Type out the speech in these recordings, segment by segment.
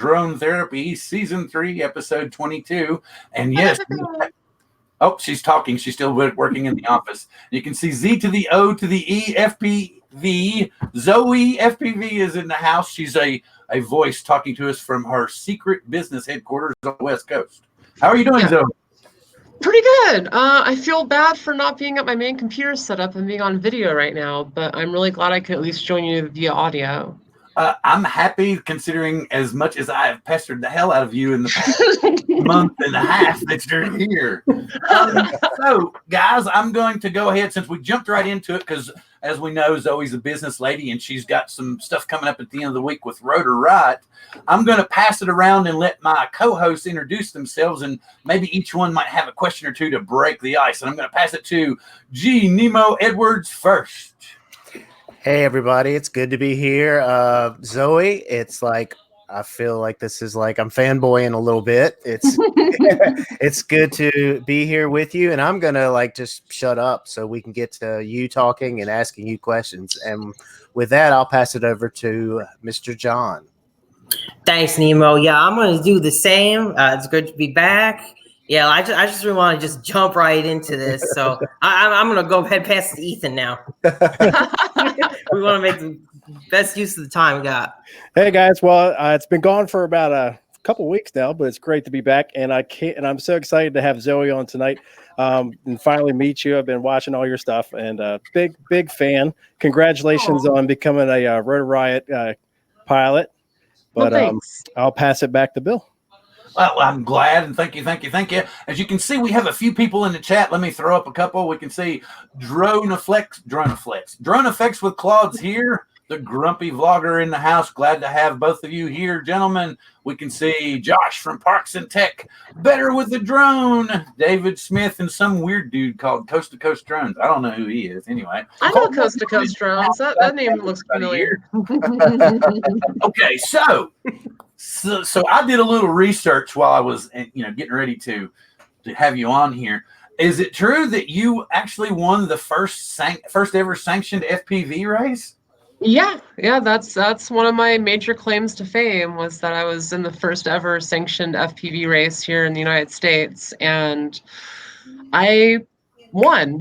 Drone Therapy, Season 3, Episode 22. And yes, oh, she's talking. She's still working in the office. You can see Z to the O to the E, FPV. Zoe FPV is in the house. She's a voice talking to us from her secret business headquarters on the West Coast. How are you doing, Zoe? Pretty good. I feel bad for not being at my main computer setup and being on video right now, but I'm really glad I could at least join you via audio. I'm happy, considering as much as I have pestered the hell out of you in the past month and a half that you're here. So, guys, I'm going to go ahead, since we jumped right into it, because as we know, Zoe's a business lady and she's got some stuff coming up at the end of the week with Rotor Right. I'm going to pass it around and let my co-hosts introduce themselves, and maybe each one might have a question or two to break the ice. And I'm going to pass it to Nemo Edwards first. Hey, everybody. It's good to be here. Zoe, it's like, I feel like this is like I'm fanboying a little bit. It's it's good to be here with you, and I'm gonna like just shut up so we can get to you talking and asking you questions. And with that, I'll pass it over to Mr. John. Thanks, Nemo. Yeah, I'm gonna do the same. It's good to be back. Yeah, I just really want to just jump right into this. So I'm gonna go ahead and pass it to Ethan now. We want to make the best use of the time we got. Hey guys, well, it's been gone for about a couple weeks now, but it's great to be back, and I'm so excited to have Zoe on tonight and finally meet you. I've been watching all your stuff, and big fan. Congratulations on becoming a Rotor Riot pilot. But I'll pass it back to Bill. Well, I'm glad, and thank you. As you can see, we have a few people in the chat. Let me throw up a couple. We can see Drone Effects with Claude's here, the grumpy vlogger in the house. Glad to have both of you here, gentlemen. We can see Josh from Parks and Tech, better with the drone, David Smith, and some weird dude called Coast to Coast Drones. I don't know who he is. Anyway, I know Coast to Coast Drones. That name looks familiar. Okay, so I did a little research while I was, getting ready to have you on here. Is it true that you actually won the first ever sanctioned FPV race? Yeah, that's one of my major claims to fame, was that I was in the first ever sanctioned FPV race here in the United States, and I won.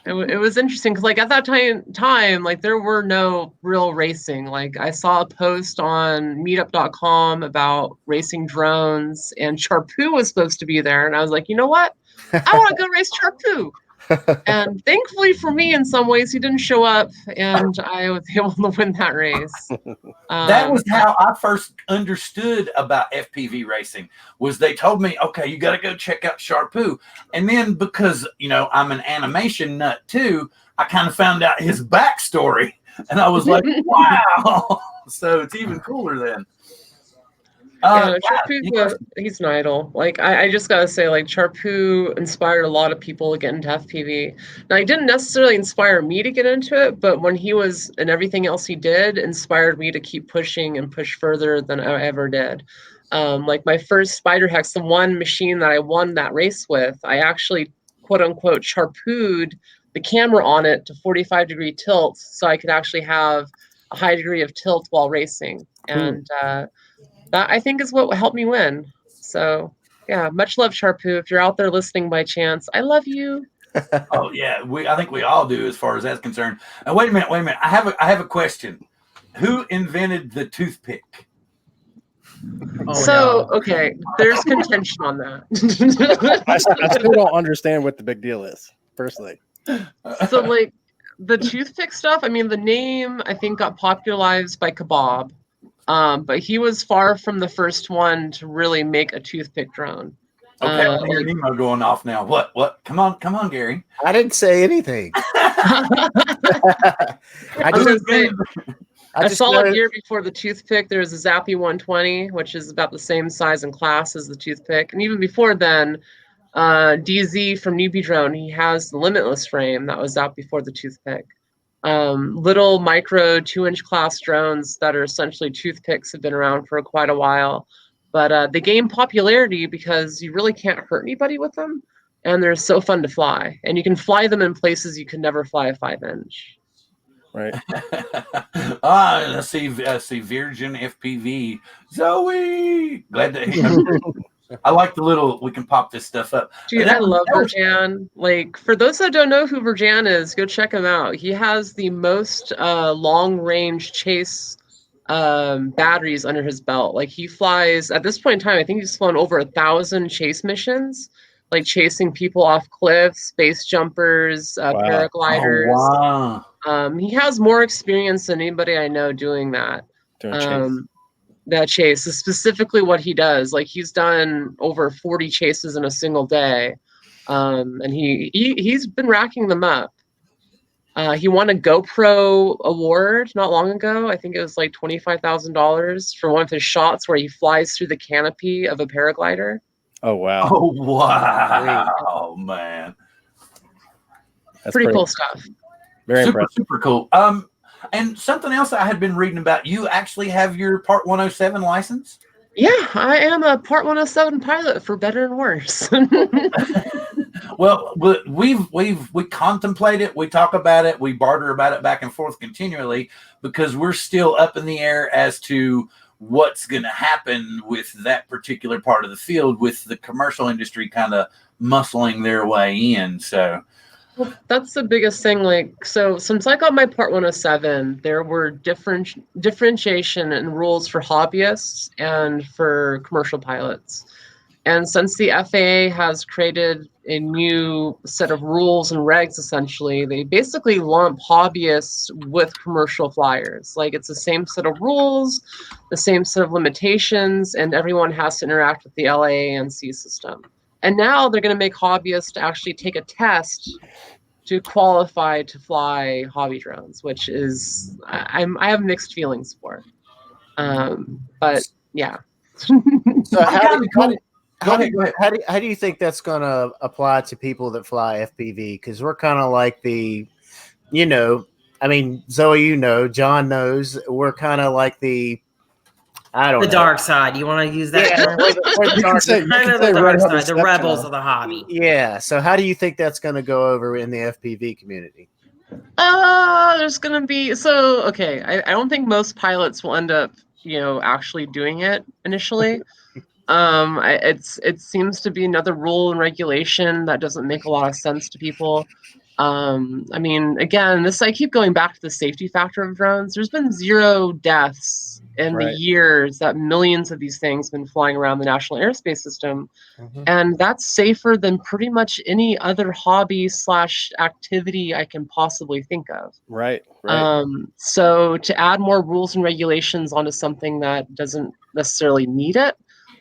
It was interesting because, like, at that time, like, there were no real racing. Like, I saw a post on meetup.com about racing drones, and Charpu was supposed to be there, and I was like, you know what? I want to go race Charpu. And thankfully for me, in some ways, he didn't show up, and I was able to win that race. That was how I first understood about FPV racing. Was they told me, okay, you got to go check out Charpu, and then because I'm an animation nut too, I kind of found out his backstory, and I was like, wow. So it's even cooler then. Charpu, he's an idol. Like, I just gotta say, like, Charpu inspired a lot of people to get into FPV. Now, he didn't necessarily inspire me to get into it, but when he was, and everything else he did inspired me to keep pushing and push further than I ever did. Like, my first Spider Hex, the one machine that I won that race with, I actually, quote unquote, Charpu'd the camera on it to 45-degree tilt so I could actually have a high degree of tilt while racing. And that, I think, is what helped me win. So, yeah, much love, Charpu. If you're out there listening by chance, I love you. Oh yeah, I think we all do, as far as that's concerned. Wait a minute. I have a question. Who invented the toothpick? Okay, there's contention on that. I still don't understand what the big deal is, personally. So, like, the toothpick stuff, I mean, the name, I think, got popularized by Kebab. But he was far from the first one to really make a toothpick drone. Okay, I hear Nemo going off now. What? Come on, Gary. I didn't say anything. I saw a year before the toothpick. There was a Zappy 120, which is about the same size and class as the toothpick. And even before then, DZ from Newbie Drone, he has the Limitless frame that was out before the toothpick. Little micro 2-inch class drones that are essentially toothpicks have been around for quite a while, but they gain popularity because you really can't hurt anybody with them, and they're so fun to fly, and you can fly them in places you can never fly a 5-inch. Right. Let's see Virgin FPV. Zoe, glad to hear. I like the little, we can pop this stuff up. Dude, I love Virjan. Like, for those that don't know who Virjan is, go check him out. He has the most long-range chase batteries under his belt. Like, he flies, at this point in time, I think he's flown over 1,000 chase missions, like chasing people off cliffs, space jumpers, paragliders. Oh, wow. He has more experience than anybody I know doing that. That chase is specifically what he does. Like, he's done over 40 chases in a single day, and he's been racking them up. He won a GoPro award not long ago. I think it was like $25,000 for one of his shots where he flies through the canopy of a paraglider. Oh wow! Oh wow, man! That's pretty cool stuff. Very impressive. Super cool. And something else I had been reading about, you actually have your Part 107 license? Yeah, I am a Part 107 pilot, for better and worse. Well, we contemplate it, we talk about it, we barter about it back and forth continually, because we're still up in the air as to what's going to happen with that particular part of the field, with the commercial industry kind of muscling their way in. So well, that's the biggest thing. Like, so since I got my Part 107, there were differentiation and rules for hobbyists and for commercial pilots. And since the FAA has created a new set of rules and regs, essentially, they basically lump hobbyists with commercial flyers. Like, it's the same set of rules, the same set of limitations, and everyone has to interact with the LAANC system. And now they're going to make hobbyists actually take a test to qualify to fly hobby drones, which is, I have mixed feelings for. But yeah. So how do you think that's going to apply to people that fly FPV? Because we're kind of like the, I mean, Zoe, John knows, we're kind of like the, I don't know. The dark side. You want to use that? Yeah, the dark side, the rebels of the hobby. Yeah. So how do you think that's going to go over in the FPV community? There's going to be, okay. I don't think most pilots will end up, actually doing it initially. It seems to be another rule and regulation that doesn't make a lot of sense to people. I mean, again, I keep going back to the safety factor of drones. There's been 0 deaths in the years that millions of these things have been flying around the National Airspace System. And that's safer than pretty much any other hobby / activity I can possibly think of. Right. So to add more rules and regulations onto something that doesn't necessarily need it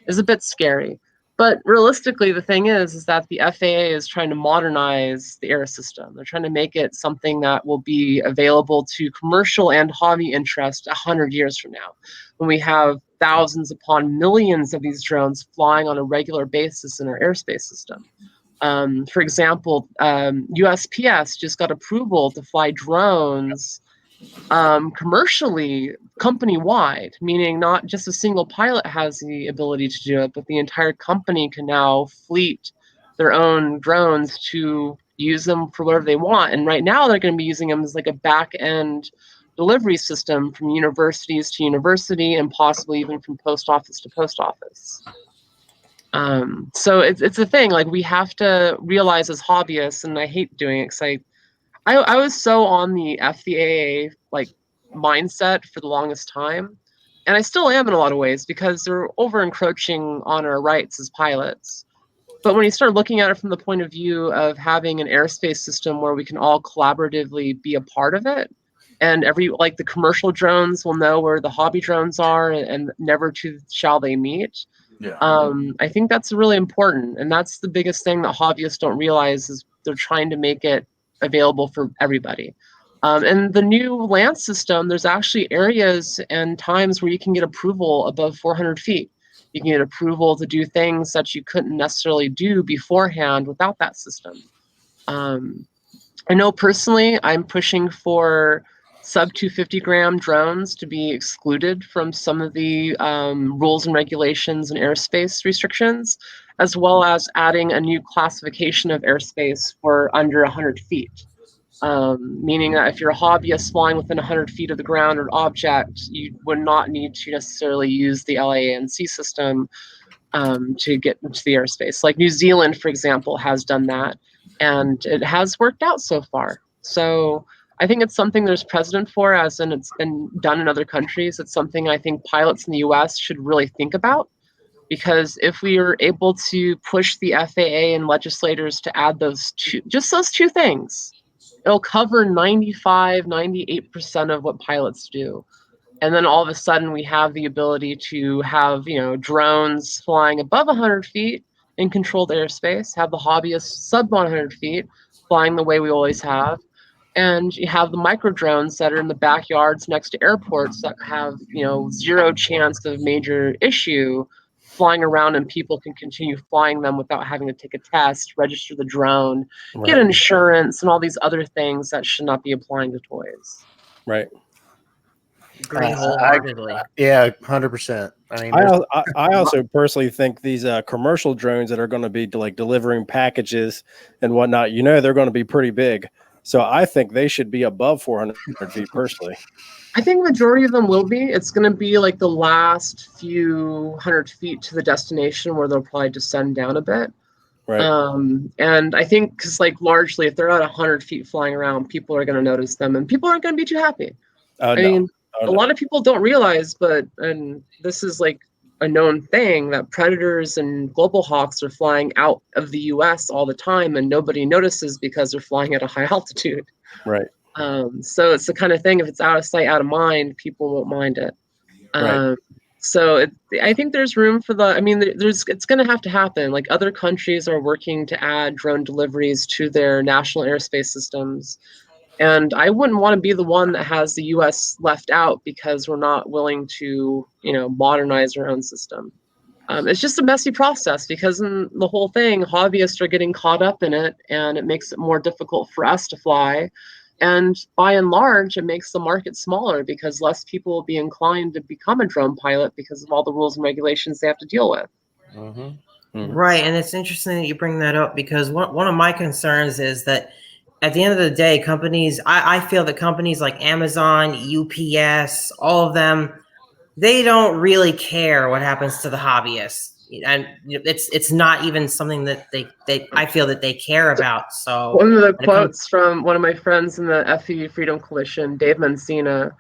is a bit scary. But realistically, the thing is that the FAA is trying to modernize the air system. They're trying to make it something that will be available to commercial and hobby interest 100 years from now, when we have thousands upon millions of these drones flying on a regular basis in our airspace system. For example, USPS just got approval to fly drones commercially, company-wide, meaning not just a single pilot has the ability to do it, but the entire company can now fleet their own drones to use them for whatever they want. And right now they're going to be using them as like a back-end delivery system from universities to university, and possibly even from post office to post office. So it's a thing, like, we have to realize as hobbyists, and I hate doing it because I was so on the FAA mindset for the longest time, and I still am in a lot of ways, because they're over encroaching on our rights as pilots. But when you start looking at it from the point of view of having an airspace system where we can all collaboratively be a part of it, and the commercial drones will know where the hobby drones are, and never two shall they meet. Yeah. I think that's really important, and that's the biggest thing that hobbyists don't realize, is they're trying to make it available for everybody. And the new land system, there's actually areas and times where you can get approval above 400 feet. You can get approval to do things that you couldn't necessarily do beforehand without that system. I know personally, I'm pushing for sub 250 gram drones to be excluded from some of the rules and regulations and airspace restrictions, as well as adding a new classification of airspace for under 100 feet. meaning that if you're a hobbyist flying within 100 feet of the ground or object, you would not need to necessarily use the LAANC system to get into the airspace. Like New Zealand, for example, has done that, and it has worked out so far. So I think it's something there's precedent for, as in it's been done in other countries. It's something I think pilots in the US should really think about, because if we are able to push the FAA and legislators to add those two things, it'll cover 95, 98% of what pilots do. And then all of a sudden we have the ability to have, drones flying above 100 feet in controlled airspace, have the hobbyists sub 100 feet flying the way we always have. And you have the micro drones that are in the backyards next to airports that have, zero chance of major issue flying around, and people can continue flying them without having to take a test, register the drone, get insurance, and all these other things that should not be applying to toys. Right. Agree wholeheartedly. Yeah, 100%. I mean, I also personally think these commercial drones that are going to be like delivering packages and whatnot, they're going to be pretty big. So I think they should be above 400 feet personally. I think the majority of them will be. It's going to be like the last few 100 feet to the destination where they'll probably descend down a bit. Right. And I think because largely if they're at 100 feet flying around, people are going to notice them, and people aren't going to be too happy. I mean, a lot of people don't realize, and this is like a known thing, that predators and global hawks are flying out of the US all the time, and nobody notices because they're flying at a high altitude. Right. So it's the kind of thing, if it's out of sight, out of mind, people won't mind it. So I think there's room for it's going to have to happen. Like other countries are working to add drone deliveries to their national airspace systems. And I wouldn't want to be the one that has the US left out because we're not willing to, modernize our own system. It's just a messy process, because in the whole thing, hobbyists are getting caught up in it, and it makes it more difficult for us to fly. And by and large, it makes the market smaller because less people will be inclined to become a drone pilot because of all the rules and regulations they have to deal with. Right. And it's interesting that you bring that up, because one of my concerns is that at the end of the day, companies, I feel that companies like Amazon, UPS, all of them, they don't really care what happens to the hobbyists. And it's not even something that I feel that they care about. So one of the quotes from one of my friends in the FPV Freedom Coalition, Dave Mancina,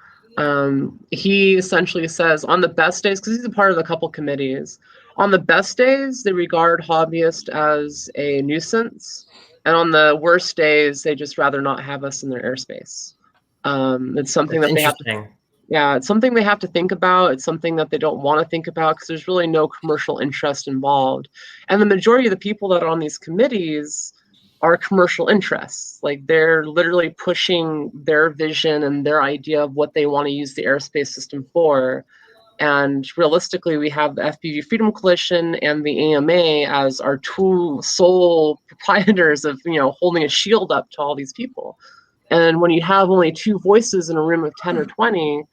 he essentially says, on the best days, because he's a part of a couple committees, on the best days, they regard hobbyists as a nuisance. And on the worst days, they just rather not have us in their airspace. It's something that they have to. Yeah, it's something they have to think about. It's something that they don't want to think about because there's really no commercial interest involved. And the majority of the people that are on these committees are commercial interests. Like they're literally pushing their vision and their idea of what they want to use the airspace system for. And realistically, we have the FPV Freedom Coalition and the AMA as our two sole proprietors of, holding a shield up to all these people. And when you have only two voices in a room of 10 or 20,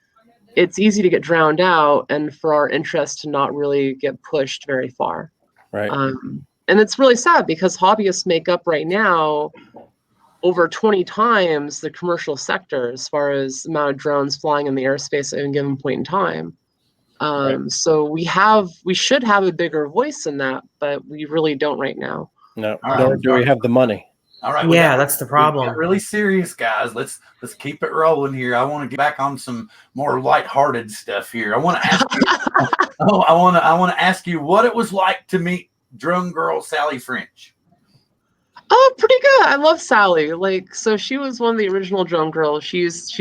it's easy to get drowned out and for our interest to not really get pushed very far. Right. And it's really sad because hobbyists make up right now over 20 times the commercial sector as far as the amount of drones flying in the airspace at any given point in time. So we should have a bigger voice in that, but we really don't right now. No, nor do we have the money. All right. That's the problem. Really serious, guys. Let's keep it rolling here. I want to get back on some more lighthearted stuff here. I want to ask you. I want to ask you what it was like to meet drone girl Sally French. Oh, pretty good. I love Sally. So she was one of the original drone girls. She was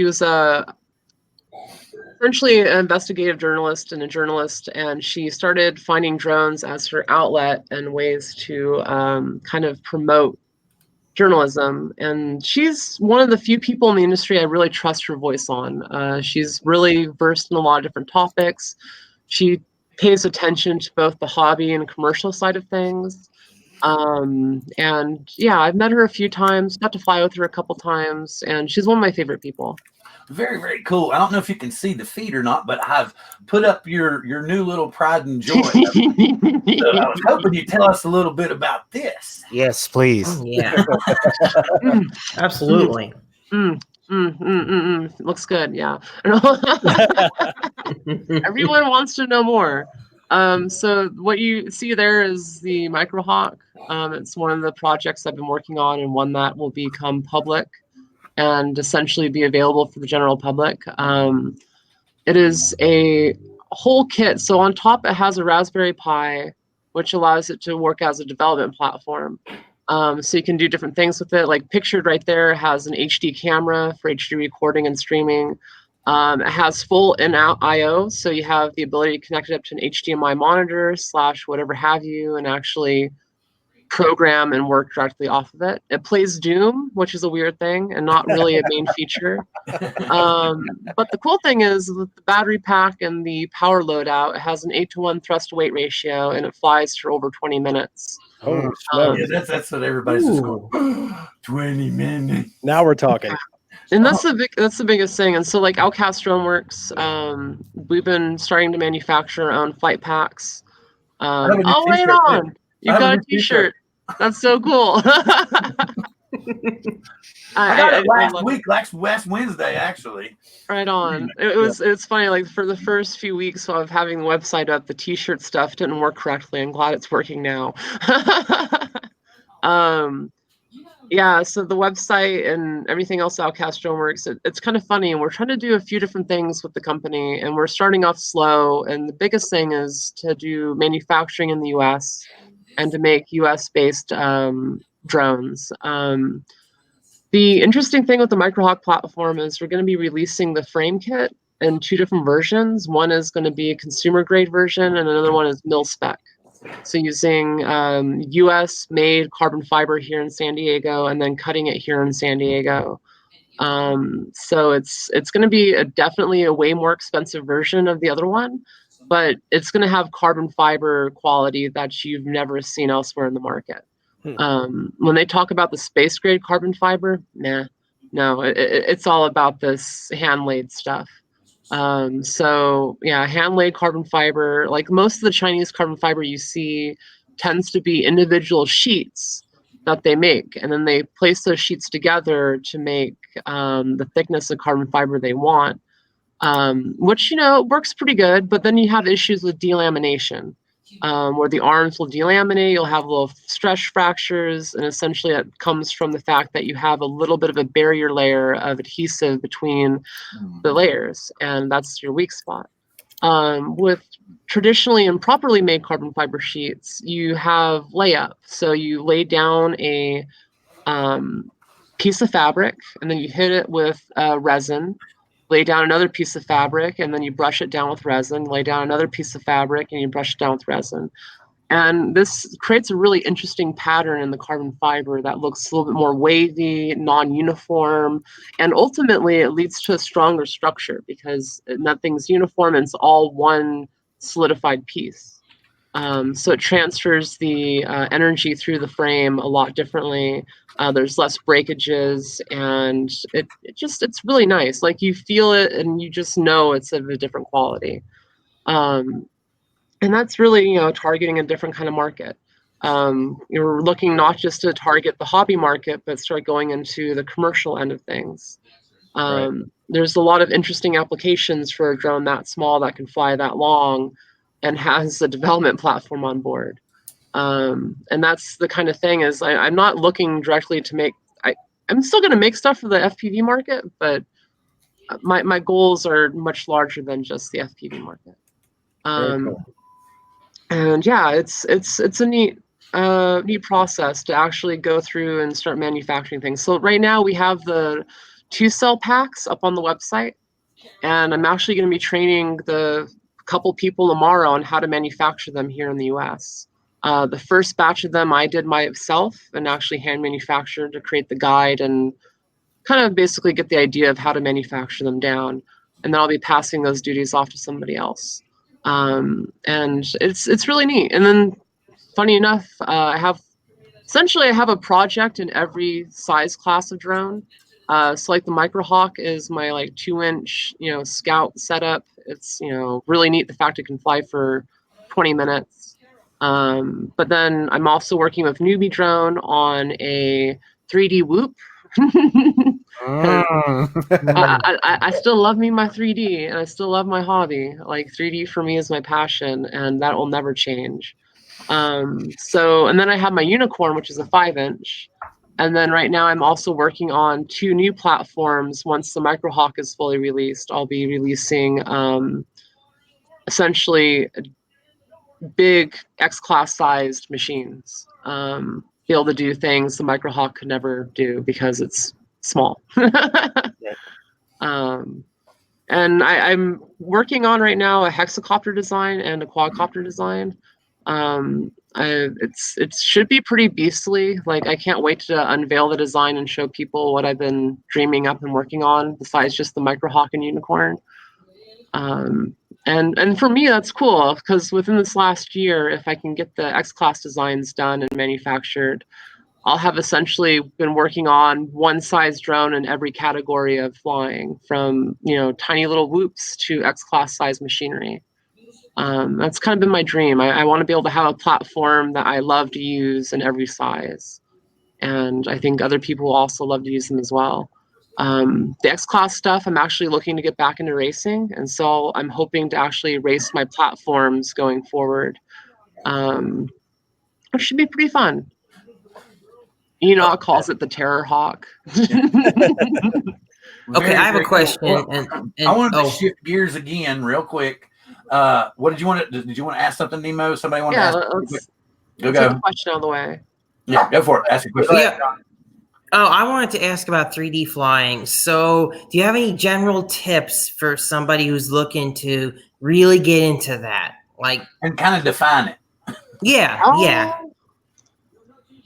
essentially an investigative journalist and a journalist, and she started finding drones as her outlet and ways to kind of promote journalism. And she's one of the few people in the industry I really trust her voice on. She's really versed in a lot of different topics. She pays attention to both the hobby and commercial side of things. And yeah, I've met her a few times, got to fly with her a couple times, and she's one of my favorite people. Very, very cool. I don't know if you can see the feed or not, but I've put up your new little pride and joy. So I was hoping you'd tell us a little bit about this. Yes, please. Yeah. Absolutely. Looks good. Yeah. Everyone wants to know more. So what you see there is the Microhawk. It's one of the projects I've been working on, and one that will become public and essentially be available for the general public. It is a whole kit. So on top, it has a Raspberry Pi, which allows it to work as a development platform. So you can do different things with it. Like pictured right there, it has an HD camera for HD recording and streaming. It has full in-out I/O, so you have the ability to connect it up to an HDMI monitor / whatever have you, and actually program and work directly off of it. It plays Doom, which is a weird thing and not really a main feature. But the cool thing is with the battery pack and the power loadout, it has an 8-to-1 thrust to weight ratio, and it flies for over 20 minutes. Holy smokes. Yeah, that's what everybody's just going, 20 minutes. Now we're talking. And that's the biggest thing. And so like Outcast Drone Works, we've been starting to manufacture our own flight packs. Right on. You got a t-shirt. That's so cool. I got it last Wednesday, actually. Right on. It's funny, like for the first few weeks of having the website up, the t-shirt stuff didn't work correctly. I'm glad it's working now. Yeah, so the website and everything else Outcast Drone Works, it's kind of funny, and we're trying to do a few different things with the company, and we're starting off slow, and the biggest thing is to do manufacturing in the US and to make US-based drones. The interesting thing with the Microhawk platform is we're going to be releasing the frame kit in 2 different versions. One is going to be a consumer-grade version, and another one is mil-spec. So using US-made carbon fiber here in San Diego, and then cutting it here in San Diego. So it's going to be definitely a way more expensive version of the other one, but it's going to have carbon fiber quality that you've never seen elsewhere in the market. When they talk about the space grade carbon fiber, no, it's all about this hand laid stuff. So yeah, hand laid carbon fiber, like most of the Chinese carbon fiber you see tends to be individual sheets that they make, and then they place those sheets together to make the thickness of carbon fiber they want, which works pretty good. But then you have issues with delamination, where the arms will delaminate, you'll have little stress fractures, and essentially it comes from the fact that you have a little bit of a barrier layer of adhesive between the layers, and that's your weak spot. With traditionally and properly made carbon fiber sheets, you have layup. So you lay down a piece of fabric, and then you hit it with resin, lay down another piece of fabric, and then you brush it down with resin, lay down another piece of fabric, and you brush it down with resin. And this creates a really interesting pattern in the carbon fiber that looks a little bit more wavy, non-uniform, and ultimately it leads to a stronger structure because nothing's uniform and it's all one solidified piece. So it transfers the energy through the frame a lot differently. There's less breakages, and it's really nice. Like you feel it and you just know it's of a different quality. And that's really, targeting a different kind of market. You're looking not just to target the hobby market, but start going into the commercial end of things. Right. There's a lot of interesting applications for a drone that small that can fly that long and has a development platform on board. And that's the kind of thing is I'm not looking directly to make, I'm still going to make stuff for the FPV market, but my goals are much larger than just the FPV market. Very cool. And yeah, it's a neat process to actually go through and start manufacturing things. So right now we have the 2-cell packs up on the website, and I'm actually going to be training the couple people tomorrow on how to manufacture them here in the US. The first batch of them I did myself and actually hand manufactured to create the guide and kind of basically get the idea of how to manufacture them down. And then I'll be passing those duties off to somebody else. And it's really neat. And then funny enough, I have a project in every size class of drone. So like the Microhawk is my 2-inch, scout setup. It's, really neat. The fact it can fly for 20 minutes. But then I'm also working with Newbie Drone on a 3D whoop. I still love me my 3D, and I still love my hobby. Like 3D for me is my passion, and that will never change. So, and then I have my unicorn, which is a 5-inch. And then right now I'm also working on 2 new platforms. Once the Microhawk is fully released, I'll be releasing essentially big X-class sized machines. Be able to do things the Microhawk could never do because it's small. And I'm working on right now a hexacopter design and a quadcopter design. It should be pretty beastly. Like, I can't wait to unveil the design and show people what I've been dreaming up and working on, besides just the Microhawk and unicorn. And for me, that's cool, because within this last year, if I can get the X-Class designs done and manufactured, I'll have essentially been working on one size drone in every category of flying, from, you know, tiny little whoops to X-Class size machinery. That's kind of been my dream. I want to be able to have a platform that I love to use in every size. And I think other people will also love to use them as well. The X-Class stuff, I'm actually looking to get back into racing. And so I'm hoping to actually race my platforms going forward. It should be pretty fun. Enoch calls it the Terror Hawk. Okay, I have a question. Well, and I wanted to shift gears again real quick. What did you want to? Did you want to ask something, Nemo? Somebody want to ask? Let's go. take the question out of the way. Yeah, go for it. Ask a question. Yeah. Oh, I wanted to ask about 3D flying. So, do you have any general tips for somebody who's looking to really get into that? Like, and kind of define it. Yeah.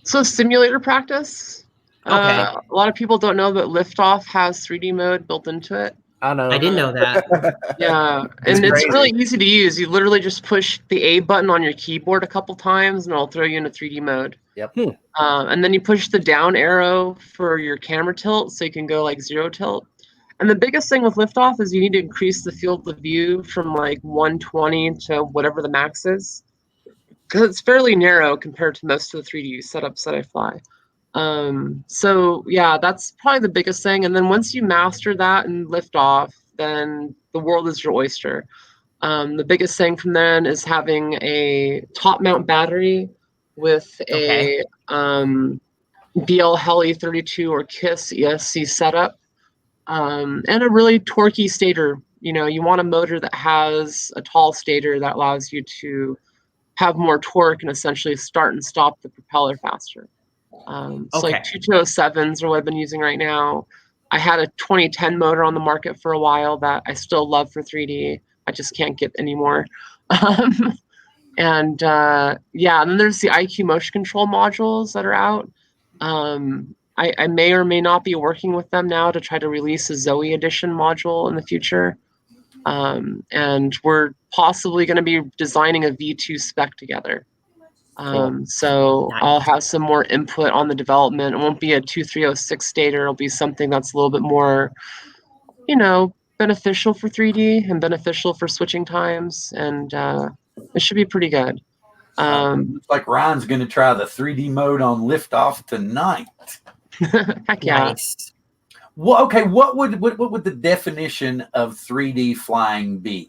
So simulator practice. Okay. A lot of people don't know that Liftoff has 3D mode built into it. I know. I didn't know that. Yeah, and it's really easy to use. You literally just push the A button on your keyboard a couple times, and it'll throw you into 3D mode. Yep. And then you push the down arrow for your camera tilt, so you can go like 0 tilt. And the biggest thing with Liftoff is you need to increase the field of view from like 120 to whatever the max is, because it's fairly narrow compared to most of the 3D setups that I fly. So yeah, that's probably the biggest thing. And then once you master that and lift off, then the world is your oyster. The biggest thing from then is having a top mount battery with a BL Heli 32 or KISS ESC setup, and a really torquey stator. You know, you want a motor that has a tall stator that allows you to have more torque and essentially start and stop the propeller faster. So like 2207s are what I've been using right now. I had a 2010 motor on the market for a while that I still love for 3D. I just can't get anymore. And then there's the IQ motion control modules that are out. I may or may not be working with them now to try to release a Zoe edition module in the future. And we're possibly going to be designing a V2 spec together. So nice. I'll have some more input on the development. It won't be a 2306 stator. It'll be something that's a little bit more, you know, beneficial for 3D and beneficial for switching times. And it should be pretty good. Looks like Ryan's going to try the 3D mode on Liftoff tonight. Heck yeah. Nice. Well, okay, what would the definition of 3D flying be?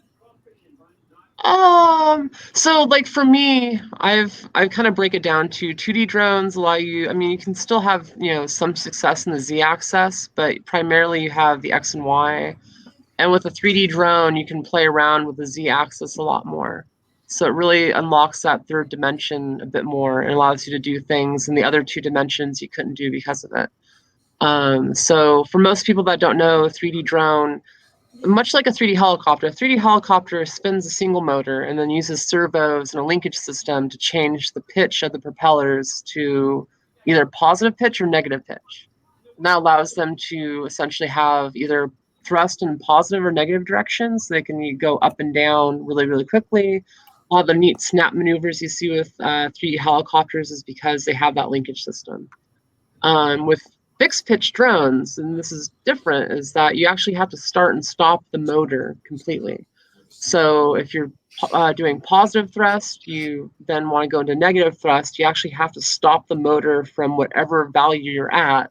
So like for me, I kind of break it down to 2D drones allow you, I mean, you can still have, you know, some success in the Z axis, but primarily you have the X and Y. And with a 3D drone, you can play around with the Z axis a lot more. So it really unlocks that third dimension a bit more and allows you to do things in the other 2 dimensions you couldn't do because of it. So for most people that don't know, a 3D drone, much like a 3D helicopter spins a single motor and then uses servos and a linkage system to change the pitch of the propellers to either positive pitch or negative pitch. And that allows them to essentially have either thrust in positive or negative directions, so they can go up and down really, really quickly. A lot of the neat snap maneuvers you see with 3D helicopters is because they have that linkage system. With fixed pitch drones, and this is different, is that you actually have to start and stop the motor completely. So if you're doing positive thrust, you then want to go into negative thrust, you actually have to stop the motor from whatever value you're at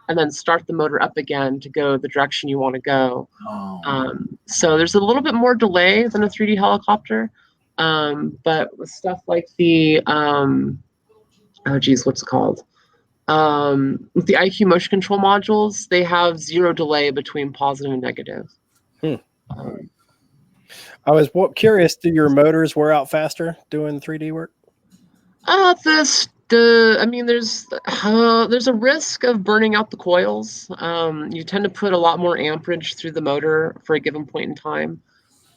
and then start the motor up again to go the direction you want to go. Oh. So there's a little bit more delay than a 3D helicopter. But with stuff like the, oh geez, what's it called? With the IQ motion control modules, they have 0 delay between positive and negative. I was curious, do your motors wear out faster doing 3D work? I mean, there's a risk of burning out the coils. You tend to put a lot more amperage through the motor for a given point in time.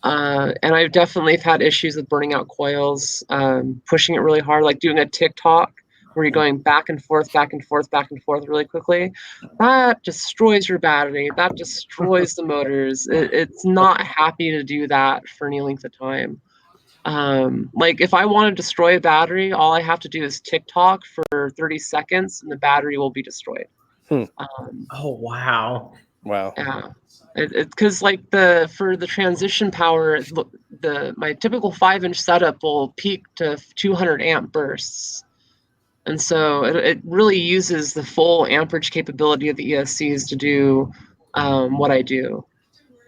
And I've definitely had issues with burning out coils, pushing it really hard, like doing a TikTok where you're going back and forth, back and forth, back and forth really quickly. That destroys your battery. That destroys the motors. It's not happy to do that for any length of time. Like if I want to destroy a battery, all I have to do is TikTok for 30 seconds and the battery will be destroyed. Oh, wow. Wow. Yeah. Because like for the transition power, my typical 5-inch setup will peak to 200 amp bursts. And so it really uses the full amperage capability of the ESCs to do what I do.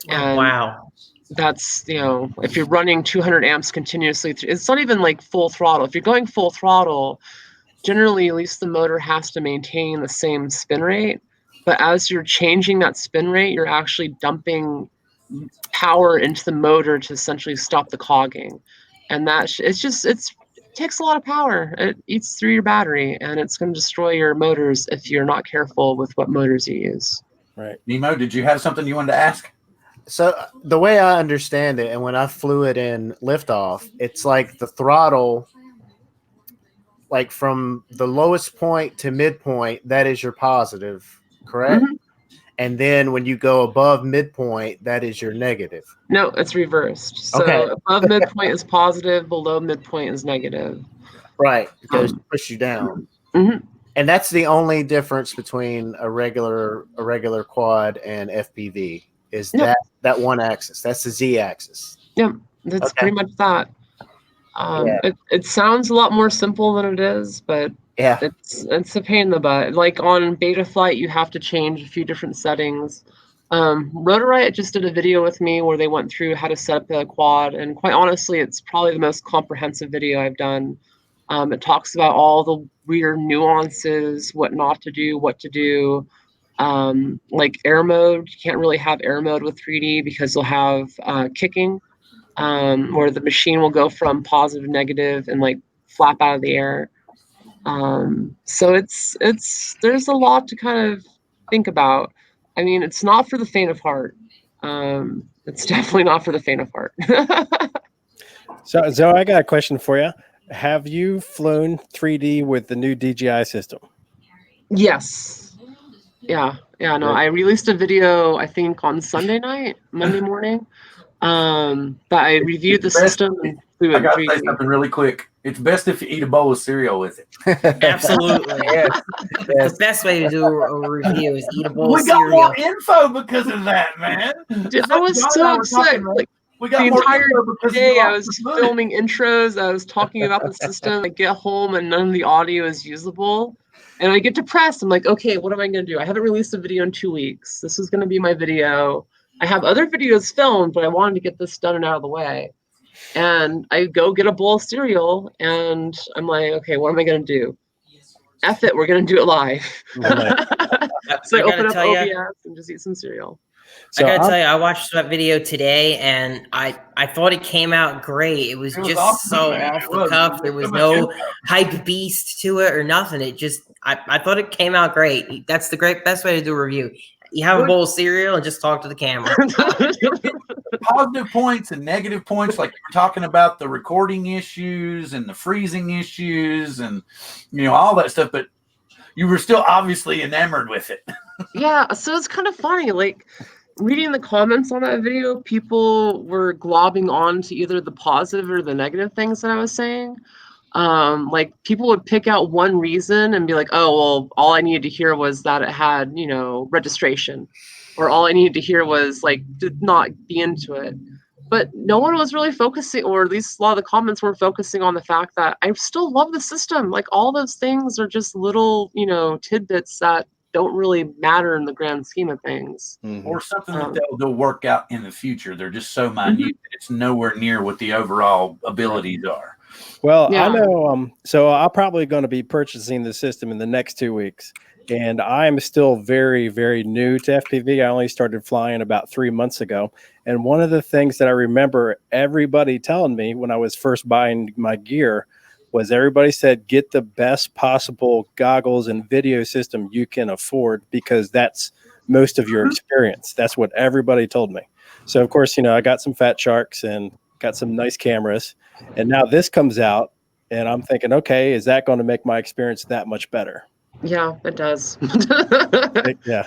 And Wow. that's, if you're running 200 amps continuously, it's not even like full throttle. If you're going full throttle, generally, at least the motor has to maintain the same spin rate. But as you're changing that spin rate, you're actually dumping power into the motor to essentially stop the clogging. And it takes a lot of power. It eats through your battery, and it's going to destroy your motors if you're not careful with what motors you use. Right. Nemo, did you have something you wanted to ask? So the way I understand it, and when I flew it in liftoff, it's like the throttle, like from the lowest point to midpoint, that is your positive, correct? Mm-hmm. And then when you go above midpoint, that is your negative. No, it's reversed. So Okay. above midpoint is positive, below midpoint is negative. Right. It goes to push you down. Mm-hmm. And that's the only difference between a regular quad and FPV is that one axis. That's the Z axis. Yep. That's pretty much that. It sounds a lot more simple than it is, but yeah, it's a pain in the butt. Like on Betaflight, you have to change a few different settings. Rotorite just did a video with me where they went through how to set up a quad, and quite honestly, it's probably the most comprehensive video I've done. It talks about all the weird nuances, what not to do, what to do. Like air mode, you can't really have air mode with 3D because you'll have kicking. Where the machine will go from positive to negative and like flap out of the air. So there's a lot to kind of think about. I mean, it's not for the faint of heart. It's definitely not for the faint of heart. So Zoe, I got a question for you. Have you flown 3D with the new DJI system? Yes. Yeah. No, I released a video, I think on Sunday night, Monday morning. But I reviewed the system and flew it. I got to say something really quick. It's best if you eat a bowl of cereal with it. Absolutely. Yes. The best way to do a review is eat a bowl of We got cereal. more info because of that, man. Dude, I was so upset. Like, we got the more entire info because day you I was filming intros. I was talking about the system. I get home and none of the audio is usable. And I get depressed. I'm like, okay, what am I going to do? I haven't released a video in 2 weeks. This is going to be my video. I have other videos filmed, but I wanted to get this done and out of the way. And I go get a bowl of cereal, and I'm like, okay, what am I going to do? F it, we're going to do it live. So I open up OBS and just eat some cereal. So I gotta tell you, I watched that video today, and I thought it came out great. It was just awesome, so man. Off the cuff. There was no hype beast to it or nothing. It just, I thought it came out great. That's the best way to do a review. You have a bowl of cereal and just talk to the camera. Positive points and negative points, like you were talking about the recording issues and the freezing issues and all that stuff, but you were still obviously enamored with it. Yeah, so it's kind of funny, like reading the comments on that video, people were globbing on to either the positive or the negative things that I was saying. Like people would pick out one reason and be like, oh, well, all I needed to hear was that it had, registration, or all I needed to hear was like, did not be into it. But no one was really focusing, or at least a lot of the comments were focusing on the fact that I still love the system. Like all those things are just little, tidbits that don't really matter in the grand scheme of things. Or something that they'll work out in the future. They're just so minute that it's nowhere near what the overall abilities are. Well, Yeah. I know. So I'm probably going to be purchasing the system in the next 2 weeks, and I'm still very, very new to FPV. I only started flying about 3 months ago, and one of the things that I remember everybody telling me when I was first buying my gear was everybody said, get the best possible goggles and video system you can afford, because that's most of your experience. That's what everybody told me. So of course, I got some Fat Sharks and got some nice cameras, and now this comes out and I'm thinking, okay, is that going to make my experience that much better? Yeah, it does. Yeah.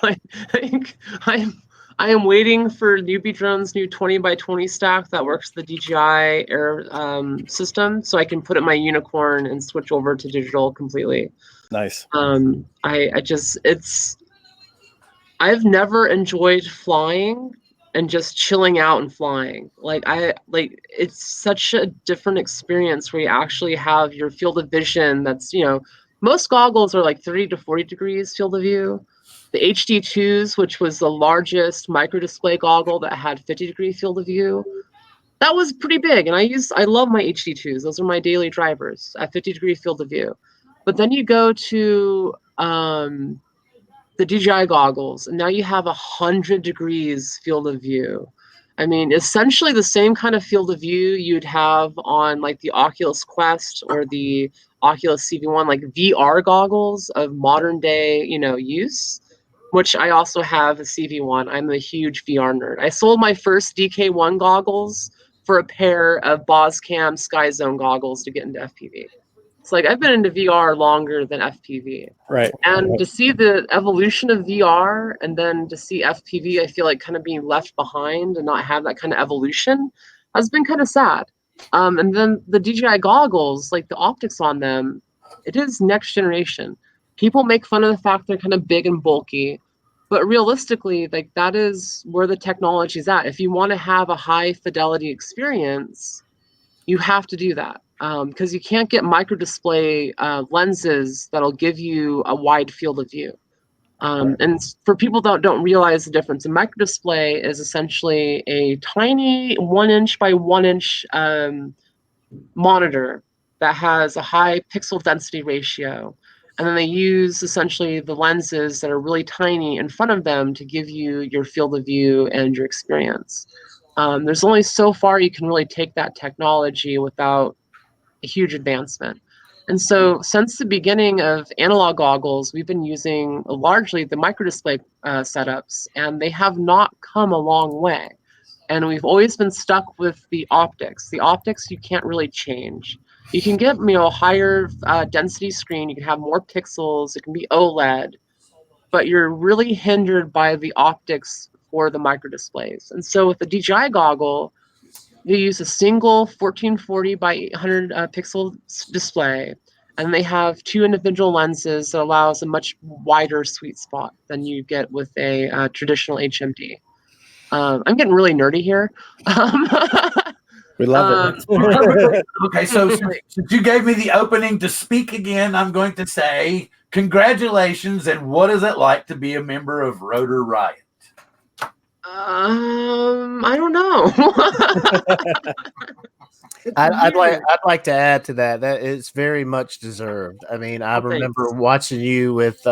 I am waiting for Newbie Drone's new 20x20 stack that works the DJI Air system, so I can put it in my Unicorn and switch over to digital completely. Nice. I've never enjoyed flying and just chilling out and flying. It's such a different experience where you actually have your field of vision that's, most goggles are like 30 to 40 degrees field of view. The HD2s, which was the largest micro display goggle that had 50-degree field of view, that was pretty big. And I love my HD2s. Those are my daily drivers at 50-degree field of view. But then you go to the DJI goggles, and now you have 100 degrees field of view. I mean, essentially the same kind of field of view you'd have on like the Oculus Quest or the Oculus CV1, like VR goggles of modern day, use, which I also have a CV1. I'm a huge VR nerd. I sold my first DK1 goggles for a pair of Boscam Sky Zone goggles to get into FPV. It's like I've been into VR longer than FPV. Right. And to see the evolution of VR and then to see FPV, I feel like kind of being left behind and not have that kind of evolution has been kind of sad. And then the DJI goggles, like the optics on them, it is next generation. People make fun of the fact they're kind of big and bulky, but realistically, like that is where the technology is at. If you want to have a high fidelity experience, you have to do that. Because you can't get micro display lenses that'll give you a wide field of view. And for people that don't realize the difference, a micro display is essentially a tiny 1-inch by 1-inch monitor that has a high pixel density ratio. And then they use essentially the lenses that are really tiny in front of them to give you your field of view and your experience. There's only so far you can really take that technology without a huge advancement. And so since the beginning of analog goggles, we've been using largely the microdisplay setups, and they have not come a long way. And we've always been stuck with the optics. The optics you can't really change. You can get higher density screen, you can have more pixels, it can be OLED, but you're really hindered by the optics for the microdisplays. And so with the DJI goggle, they use a single 1440 by 800 pixel display, and they have 2 individual lenses that allows a much wider sweet spot than you get with a traditional HMD. I'm getting really nerdy here. We love it. Okay, so since you gave me the opening to speak again, I'm going to say congratulations, and what is it like to be a member of Rotor Riot? I don't know. I'd like to add to that. That it's very much deserved. I mean, I remember watching you with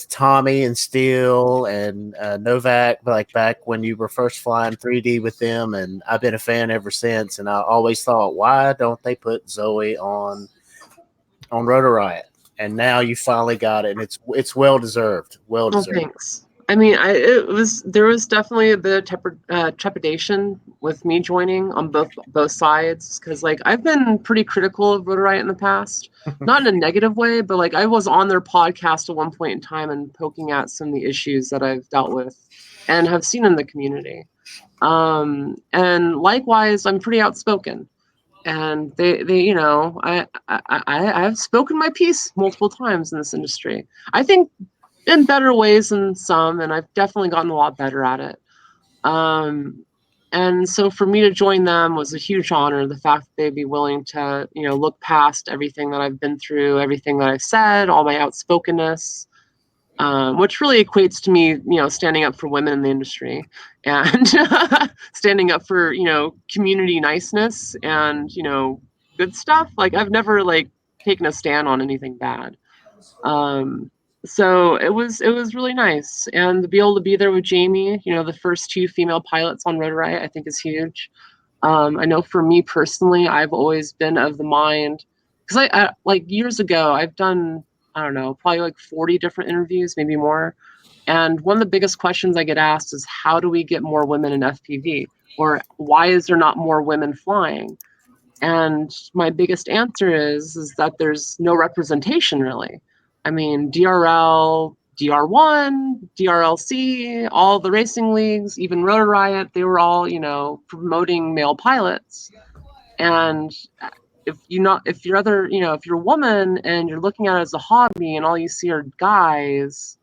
Tommy and Steele and Novak, like back when you were first flying 3D with them, and I've been a fan ever since. And I always thought, why don't they put Zoe on Rotor Riot? And now you finally got it, and it's well deserved. Well deserved. Oh, thanks. I mean, there was definitely a bit of trepidation with me joining on both sides, because like I've been pretty critical of Rotor Riot in the past, not in a negative way, but like I was on their podcast at one point in time and poking at some of the issues that I've dealt with and have seen in the community. And likewise, I'm pretty outspoken, and they I've spoken my piece multiple times in this industry. I think in better ways than some, and I've definitely gotten a lot better at it. And so for me to join them was a huge honor. The fact that they'd be willing to, look past everything that I've been through, everything that I've said, all my outspokenness. which really equates to me, standing up for women in the industry and standing up for, community niceness and, good stuff. Like I've never like taken a stand on anything bad. So it was really nice, and to be able to be there with Jamie, the first 2 female pilots on Rotor Riot, I think is huge. I know for me personally, I've always been of the mind, because I like years ago, I've done, I don't know, probably like 40 different interviews, maybe more. And one of the biggest questions I get asked is, how do we get more women in FPV? Or why is there not more women flying? And my biggest answer is that there's no representation, really. I mean, DRL, DR1, DRLC, all the racing leagues, even Rotor Riot, they were all, promoting male pilots. And if you're a woman and you're looking at it as a hobby and all you see are guys,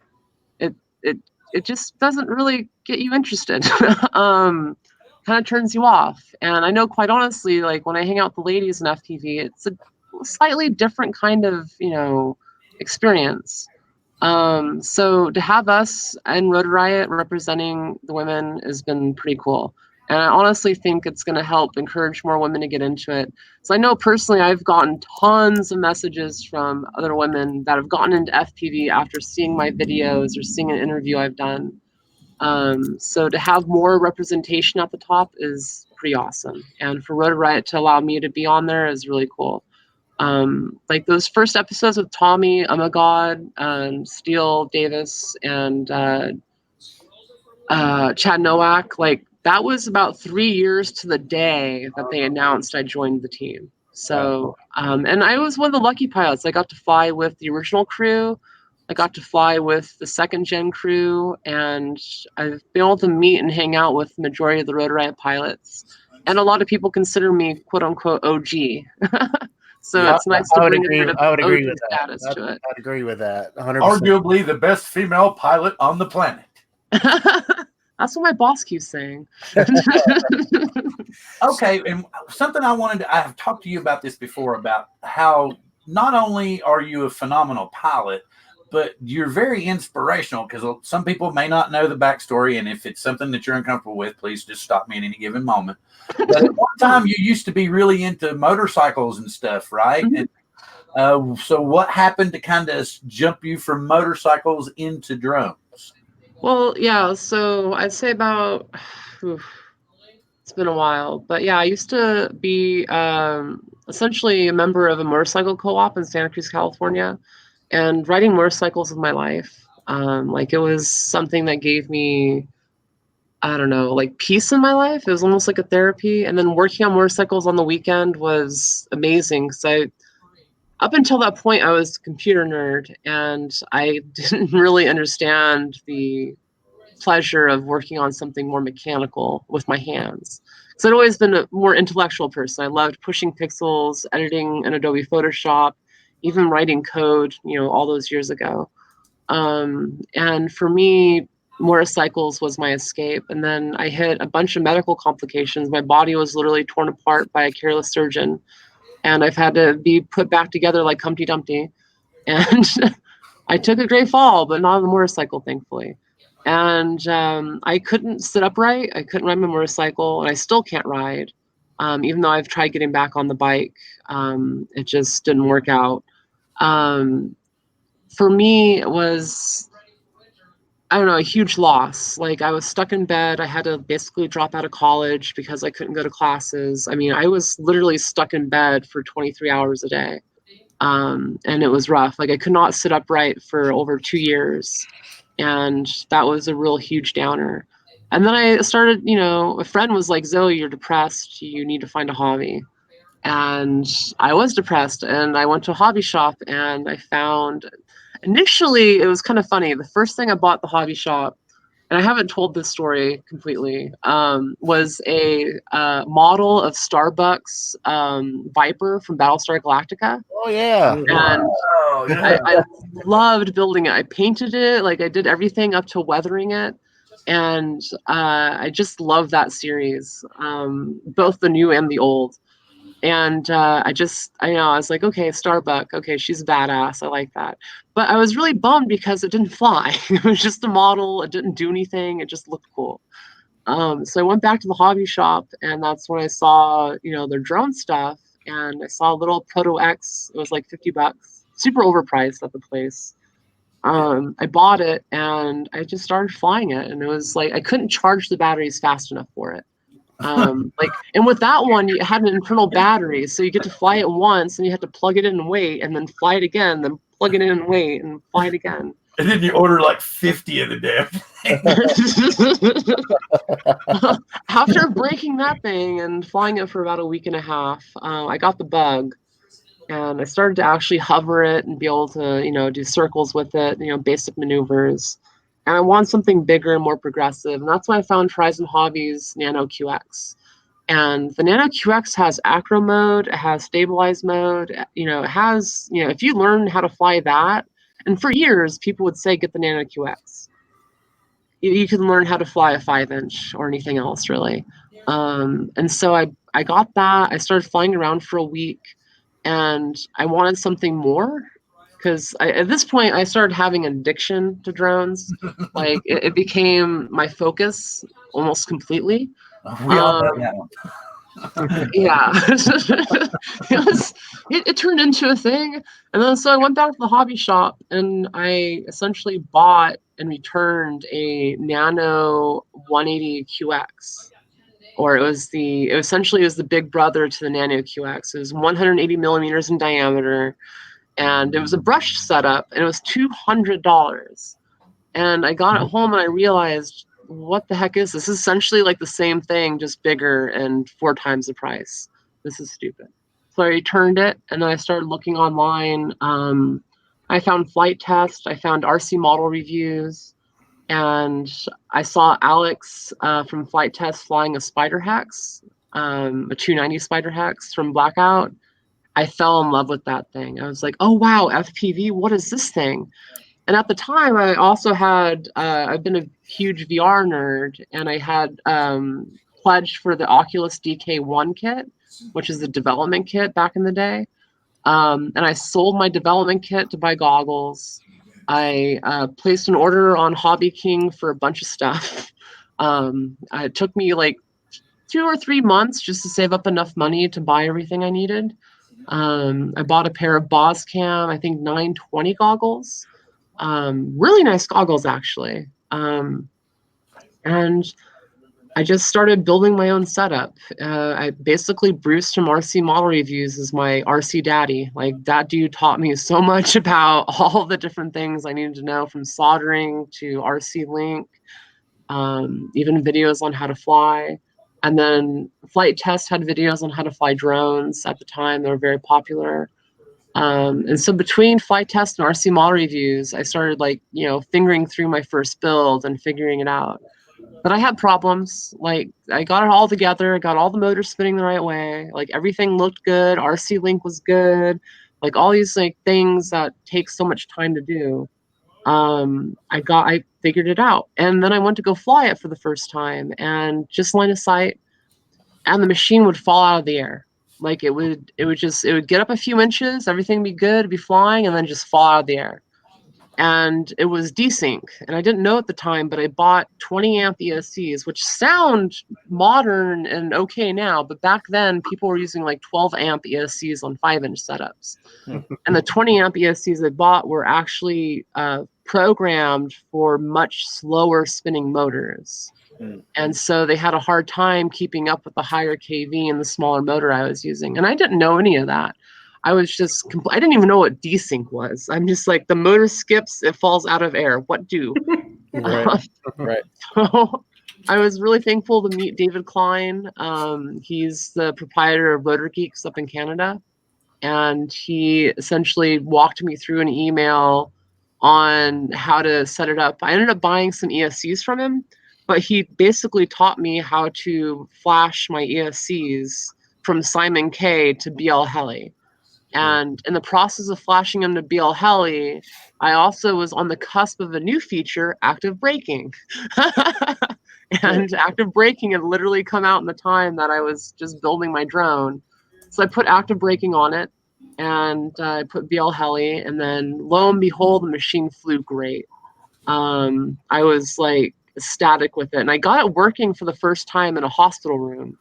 it just doesn't really get you interested. Kind of turns you off. And I know, quite honestly, like when I hang out with the ladies in FPV, it's a slightly different kind of, experience. So to have us and Rotor Riot representing the women has been pretty cool. And I honestly think it's going to help encourage more women to get into it. So I know personally, I've gotten tons of messages from other women that have gotten into FPV after seeing my videos or seeing an interview I've done. So to have more representation at the top is pretty awesome. And for Rotor Riot to allow me to be on there is really cool. Like those first episodes with Tommy, Oh My God, Steele Davis, and Chad Nowak, like that was about 3 years to the day that they announced I joined the team. So, and I was one of the lucky pilots. I got to fly with the original crew. I got to fly with the 2nd gen crew, and I've been able to meet and hang out with the majority of the Rotor Riot pilots. And a lot of people consider me quote unquote OG. So yeah, it's nice to bring a bit of OG status to it. I'd agree with that. 100%. Arguably the best female pilot on the planet. That's what my boss keeps saying. Okay, and something I have talked to you about this before, about how not only are you a phenomenal pilot, but you're very inspirational, because some people may not know the backstory, and if it's something that you're uncomfortable with, please just stop me at any given moment. But at one time, you used to be really into motorcycles and stuff, right? Mm-hmm. And, so what happened to kind of jump you from motorcycles into drones? Well, yeah, so I'd say about, it's been a while, but yeah, I used to be essentially a member of a motorcycle co-op in Santa Cruz, California, and riding motorcycles was my life. Like it was something that gave me, I don't know, like peace in my life. It was almost like a therapy. And then working on motorcycles on the weekend was amazing, because up until that point, I was a computer nerd, and I didn't really understand the pleasure of working on something more mechanical with my hands. So I'd always been a more intellectual person. I loved pushing pixels, editing in Adobe Photoshop, even writing code, all those years ago. And for me, motorcycles was my escape. And then I hit a bunch of medical complications. My body was literally torn apart by a careless surgeon, and I've had to be put back together like Humpty Dumpty. And I took a great fall, but not on the motorcycle, thankfully. And I couldn't sit upright. I couldn't ride my motorcycle, and I still can't ride. Even though I've tried getting back on the bike, it just didn't work out. For me, it was, I don't know, a huge loss. Like I was stuck in bed. I had to basically drop out of college because I couldn't go to classes. I mean, I was literally stuck in bed for 23 hours a day. And it was rough. Like I could not sit upright for over 2 years. And that was a real huge downer. And then I started, a friend was like, Zoe, you're depressed. You need to find a hobby. And I was depressed, and I went to a hobby shop, and I found, initially, it was kind of funny. The first thing I bought at the hobby shop, and I haven't told this story completely, was a model of Starbucks Viper from Battlestar Galactica. Oh, yeah. And I loved building it. I painted it. Like I did everything up to weathering it. And I just love that series, both the new and the old. And I was like, okay, Starbuck. Okay, she's badass. I like that. But I was really bummed because it didn't fly. It was just a model. It didn't do anything. It just looked cool. So I went back to the hobby shop, and that's when I saw, their drone stuff. And I saw a little Proto X. It was like $50, super overpriced at the place. I bought it, and I just started flying it. And it was like I couldn't charge the batteries fast enough for it. And with that one, you had an internal battery, so you get to fly it once, and you have to plug it in and wait, and then fly it again, then plug it in and wait, and fly it again. And then you order like 50 of the damn thing. After breaking that thing and flying it for about a week and a half, I got the bug, and I started to actually hover it and be able to, do circles with it, basic maneuvers. And I want something bigger and more progressive. And that's why I found Horizon Hobbies Nano QX. And the Nano QX has acro mode, it has stabilize mode, it has, if you learn how to fly that, and for years, people would say, get the Nano QX. You can learn how to fly a 5-inch or anything else, really. And so I got that. I started flying around for a week, and I wanted something more. Because at this point, I started having an addiction to drones. Like, it became my focus almost completely. We all know that one. Yeah. It turned into a thing. And then so I went back to the hobby shop, and I essentially bought and returned a Nano 180 QX. Or it was the big brother to the Nano QX. It was 180 millimeters in diameter. And it was a brushed setup, and it was $200. And I got it home, and I realized, what the heck is this? This is essentially like the same thing, just bigger and 4 times the price. This is stupid. So I returned it, and then I started looking online. I found Flight Test. I found RC model reviews. And I saw Alex from Flight Test flying a Spider Hex, a 290 Spider Hex from Blackout. I fell in love with that thing. I was like, oh, wow, FPV, what is this thing? And at the time, I also had, I've been a huge VR nerd, and I had pledged for the Oculus DK1 kit, which is the development kit back in the day. And I sold my development kit to buy goggles. I placed an order on Hobby King for a bunch of stuff. It took me like 2 or 3 months just to save up enough money to buy everything I needed. I bought a pair of Boscam, I think 920 goggles. Really nice goggles, actually. And I just started building my own setup. I basically Bruce from RC Model Reviews is my RC daddy. Like, that dude taught me so much about all the different things I needed to know, from soldering to RC Link, even videos on how to fly. And then Flight Test had videos on how to fly drones at the time. They were very popular. And so between Flight Test and RC Model Reviews, I started fingering through my first build and figuring it out. But I had problems. Like, I got it all together, got all the motors spinning the right way. Like, everything looked good. RC Link was good. Like, all these things that take so much time to do. I figured it out. And then I went to go fly it for the first time, and just line of sight, and the machine would fall out of the air. Like, it would get up a few inches, everything would be good, it'd be flying, and then just fall out of the air. And it was desync. And I didn't know at the time, but I bought 20 amp ESCs, which sound modern and okay now, but back then people were using like 12 amp ESCs on 5-inch setups. And the 20 amp ESCs I bought were actually programmed for much slower spinning motors. And so they had a hard time keeping up with the higher KV and the smaller motor I was using. And I didn't know any of that. I was just, I didn't even know what desync was. I'm just like, the motor skips, it falls out of air. What do? Right. So I was really thankful to meet David Klein. He's the proprietor of Motor Geeks up in Canada. And he essentially walked me through an email on how to set it up. I ended up buying some ESCs from him, but he basically taught me how to flash my ESCs from Simon K to BL Heli. And in the process of flashing them to BL Heli, I also was on the cusp of a new feature, active braking. And active braking had literally come out in the time that I was just building my drone. So I put active braking on it, and I put BL heli, and then lo and behold, the machine flew great. I was like ecstatic with it, and I got it working for the first time in a hospital room,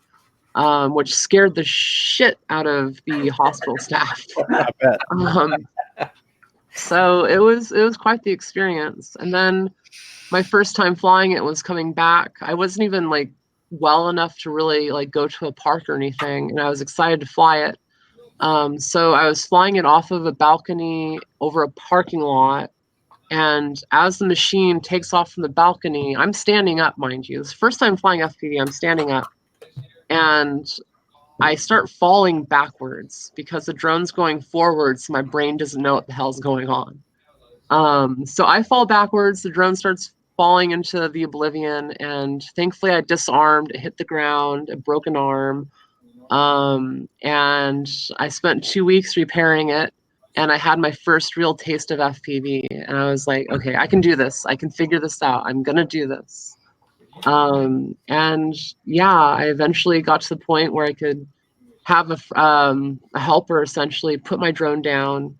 which scared the shit out of the hospital staff. I bet. So it was quite the experience. And then my first time flying it was coming back. I wasn't even like well enough to really like go to a park or anything, and I was excited to fly it. So I was flying it off of a balcony over a parking lot, and as the machine takes off from the balcony, I'm standing up, mind you. It's the first time flying FPV, I'm standing up, and I start falling backwards because the drone's going forwards, so my brain doesn't know what the hell's going on. So I fall backwards, the drone starts falling into the oblivion, and thankfully I disarmed, it hit the ground, a broken arm. And I spent 2 weeks repairing it, and I had my first real taste of FPV, and I was like, okay, I can do this. I can figure this out. I'm gonna do this. And yeah, I eventually got to the point where I could have a helper essentially put my drone down,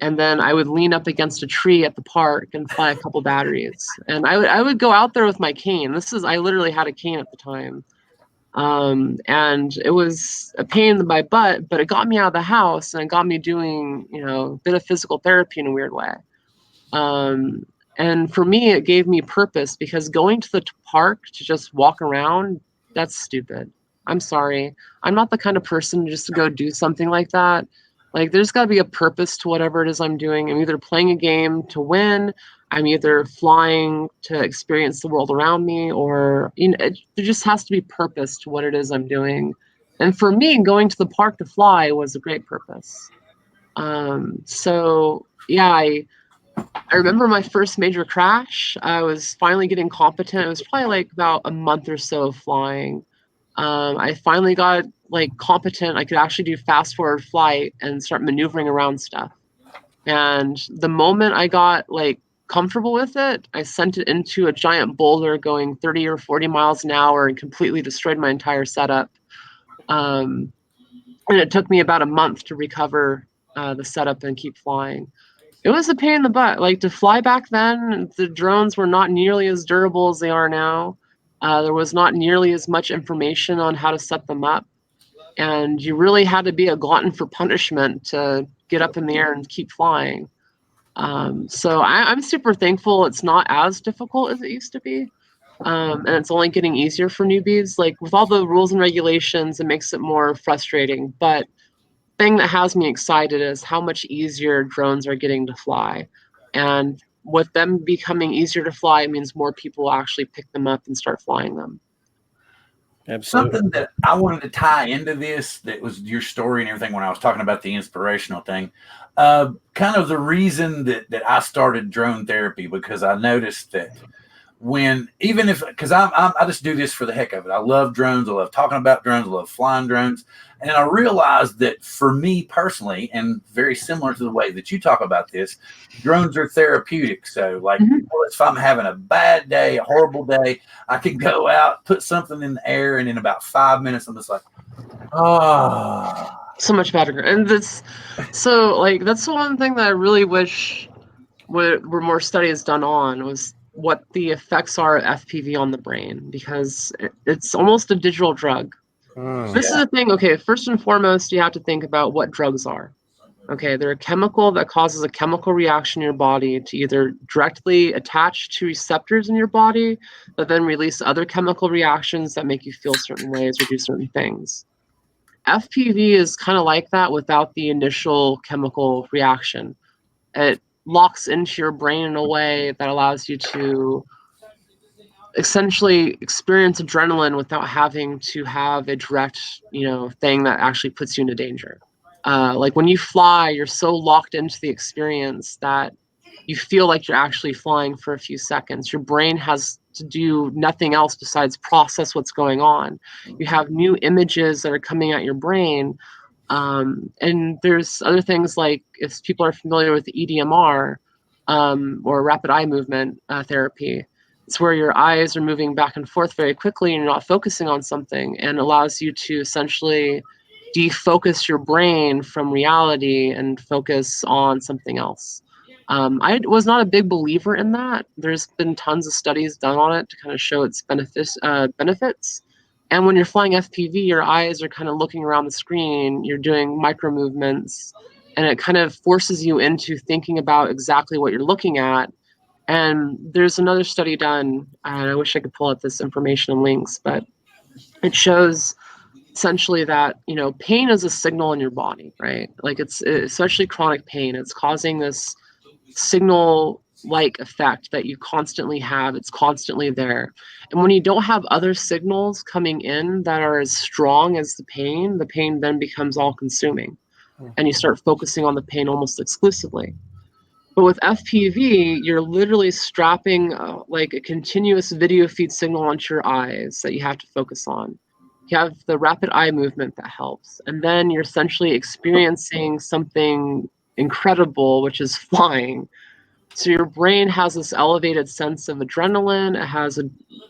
and then I would lean up against a tree at the park and fly a couple batteries. And I would go out there with my cane. I literally had a cane at the time. And it was a pain in my butt, but it got me out of the house and it got me doing, a bit of physical therapy in a weird way. And for me, it gave me purpose, because going to the park to just walk around, that's stupid. I'm sorry. I'm not the kind of person just to go do something like that. Like, there's got to be a purpose to whatever it is I'm doing. I'm either playing a game to win, I'm either flying to experience the world around me, or there just has to be purpose to what it is I'm doing. And for me, going to the park to fly was a great purpose. So yeah, I remember my first major crash. I was finally getting competent. It was probably like about a month or so of flying. I finally got like competent. I could actually do fast forward flight and start maneuvering around stuff. And the moment I got like comfortable with it, I sent it into a giant boulder going 30 or 40 miles an hour and completely destroyed my entire setup. And it took me about a month to recover the setup and keep flying. It was a pain in the butt. Like, to fly back then, the drones were not nearly as durable as they are now. There was not nearly as much information on how to set them up. And you really had to be a glutton for punishment to get up in the air and keep flying. So I'm super thankful it's not as difficult as it used to be. And it's only getting easier for newbies. Like, with all the rules and regulations, it makes it more frustrating. But the thing that has me excited is how much easier drones are getting to fly. And with them becoming easier to fly, it means more people will actually pick them up and start flying them. Absolutely. Something that I wanted to tie into this, that was your story and everything when I was talking about the inspirational thing, kind of the reason that I started drone therapy, because I noticed that because I just do this for the heck of it. I love drones. I love talking about drones. I love flying drones. And I realized that for me personally, and very similar to the way that you talk about this, drones are therapeutic. So like, if I'm having a bad day, a horrible day, I can go out, put something in the air, and in about 5 minutes, I'm just like, so much better. And that's the one thing that I really wish were more studies done on, was what the effects are of FPV on the brain, because it's almost a digital drug. This is the thing. Okay, first and foremost, you have to think about what drugs are. Okay, they're a chemical that causes a chemical reaction in your body to either directly attach to receptors in your body that then release other chemical reactions that make you feel certain ways or do certain things. FPV is kind of like that without the initial chemical reaction. It locks into your brain in a way that allows you to essentially experience adrenaline without having to have a direct, thing that actually puts you into danger. Like, when you fly, you're so locked into the experience that you feel like you're actually flying for a few seconds. Your brain has to do nothing else besides process what's going on. You have new images that are coming at your brain. And there's other things, like if people are familiar with the EDMR, or rapid eye movement therapy, it's where your eyes are moving back and forth very quickly and you're not focusing on something, and allows you to essentially defocus your brain from reality and focus on something else. I was not a big believer in that. There's been tons of studies done on it to kind of show its benefits. And when you're flying FPV, your eyes are kind of looking around the screen, you're doing micro movements, and it kind of forces you into thinking about exactly what you're looking at. And there's another study done, and I wish I could pull up this information and links, but it shows essentially that, you know, pain is a signal in your body, right? Like it's especially chronic pain. It's causing this signal-like effect that you constantly have. It's constantly there. And when you don't have other signals coming in that are as strong as the pain then becomes all-consuming. And you start focusing on the pain almost exclusively. But with FPV, you're literally strapping like a continuous video feed signal onto your eyes that you have to focus on. You have the rapid eye movement that helps. And then you're essentially experiencing something incredible, which is flying. So your brain has this elevated sense of adrenaline. It has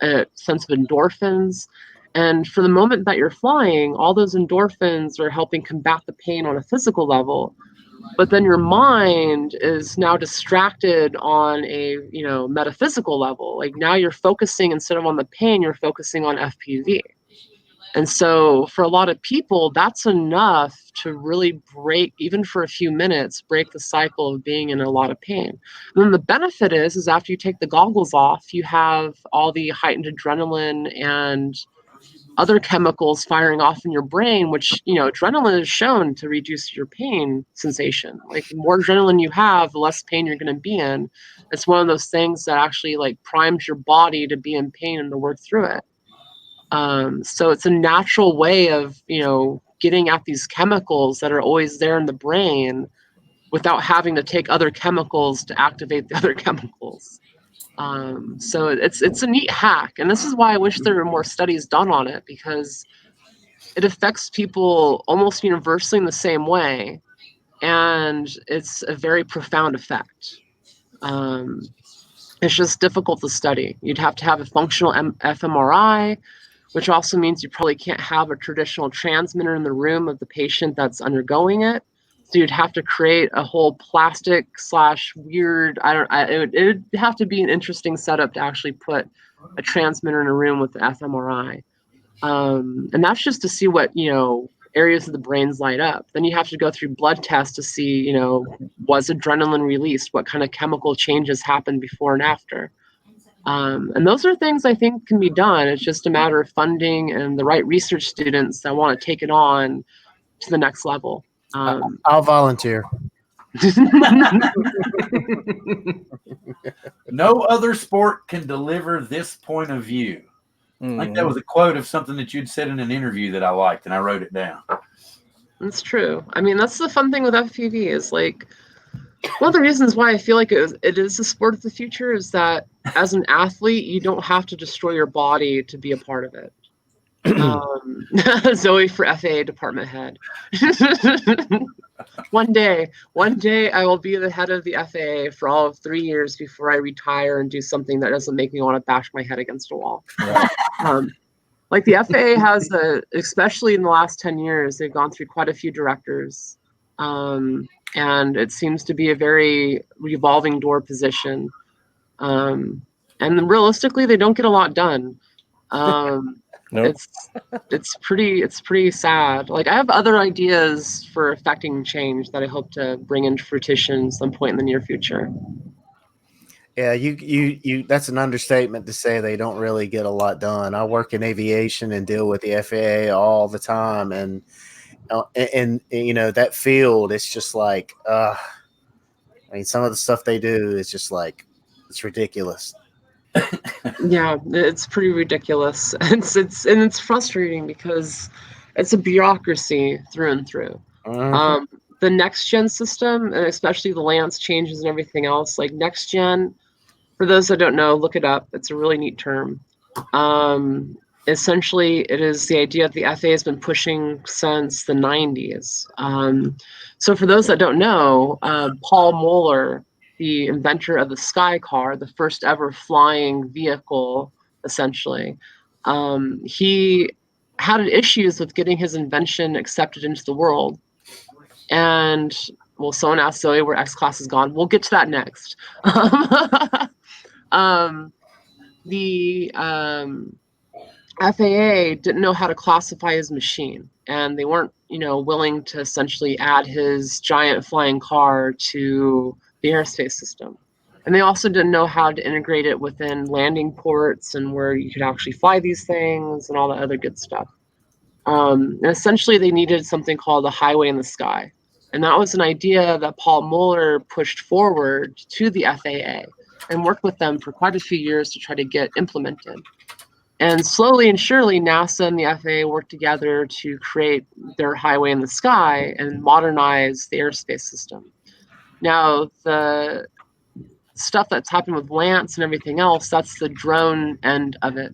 a sense of endorphins. And for the moment that you're flying, all those endorphins are helping combat the pain on a physical level. But then your mind is now distracted on a, you know, metaphysical level. Like now you're focusing, instead of on the pain, you're focusing on FPV. And so for a lot of people, that's enough to really break, even for a few minutes, break the cycle of being in a lot of pain. And then the benefit is after you take the goggles off, you have all the heightened adrenaline and other chemicals firing off in your brain, which, you know, adrenaline is shown to reduce your pain sensation. Like the more adrenaline you have, the less pain you're going to be in. It's one of those things that actually like primes your body to be in pain and to work through it. So it's a natural way of, you know, getting at these chemicals that are always there in the brain without having to take other chemicals to activate the other chemicals. So it's a neat hack. And this is why I wish there were more studies done on it, because it affects people almost universally in the same way. And it's a very profound effect. It's just difficult to study. You'd have to have a functional fMRI, which also means you probably can't have a traditional transmitter in the room of the patient that's undergoing it. So you'd have to create a whole plastic / weird, it would have to be an interesting setup to actually put a transmitter in a room with the fMRI. And that's just to see what, you know, areas of the brains light up. Then you have to go through blood tests to see, you know, was adrenaline released? What kind of chemical changes happened before and after? And those are things I think can be done. It's just a matter of funding and the right research students that want to take it on to the next level. I'll volunteer. No other sport can deliver this point of view. I think that was a quote of something that you'd said in an interview that I liked, and I wrote it down. That's true. I mean, that's the fun thing with FPV is like, one of the reasons why I feel like it is the sport of the future is that as an athlete, you don't have to destroy your body to be a part of it. Zoe for FAA department head. One day I will be the head of the FAA for all of 3 years before I retire and do something that doesn't make me want to bash my head against a wall. Like the FAA has especially in the last 10 years, they've gone through quite a few directors. And it seems to be a very revolving door position. And realistically, they don't get a lot done. Nope. It's pretty sad. Like I have other ideas for affecting change that I hope to bring into fruition some point in the near future. Yeah, you that's an understatement to say they don't really get a lot done. I work in aviation and deal with the FAA all the time, and you know, that field, it's just like, I mean, some of the stuff they do is just like, it's ridiculous. Yeah, it's pretty ridiculous. It's frustrating because it's a bureaucracy through and through. The next gen system, and especially the Lance changes and everything else, like next gen, for those that don't know, look it up. It's a really neat term. Essentially, it is the idea that the FAA has been pushing since the 90s. So for those that don't know, Paul Moeller, the inventor of the Sky Car, the first ever flying vehicle, essentially, he had issues with getting his invention accepted into the world. And well, someone asked Zoe where X Class is gone. We'll get to that next. The FAA didn't know how to classify his machine, and they weren't, willing to essentially add his giant flying car to the airspace system. And they also didn't know how to integrate it within landing ports and where you could actually fly these things and all the other good stuff. And essentially, they needed something called a highway in the sky. And that was an idea that Paul Mueller pushed forward to the FAA and worked with them for quite a few years to try to get implemented. And slowly and surely, NASA and the FAA worked together to create their highway in the sky and modernize the airspace system. Now, the stuff that's happened with Lance and everything else, that's the drone end of it.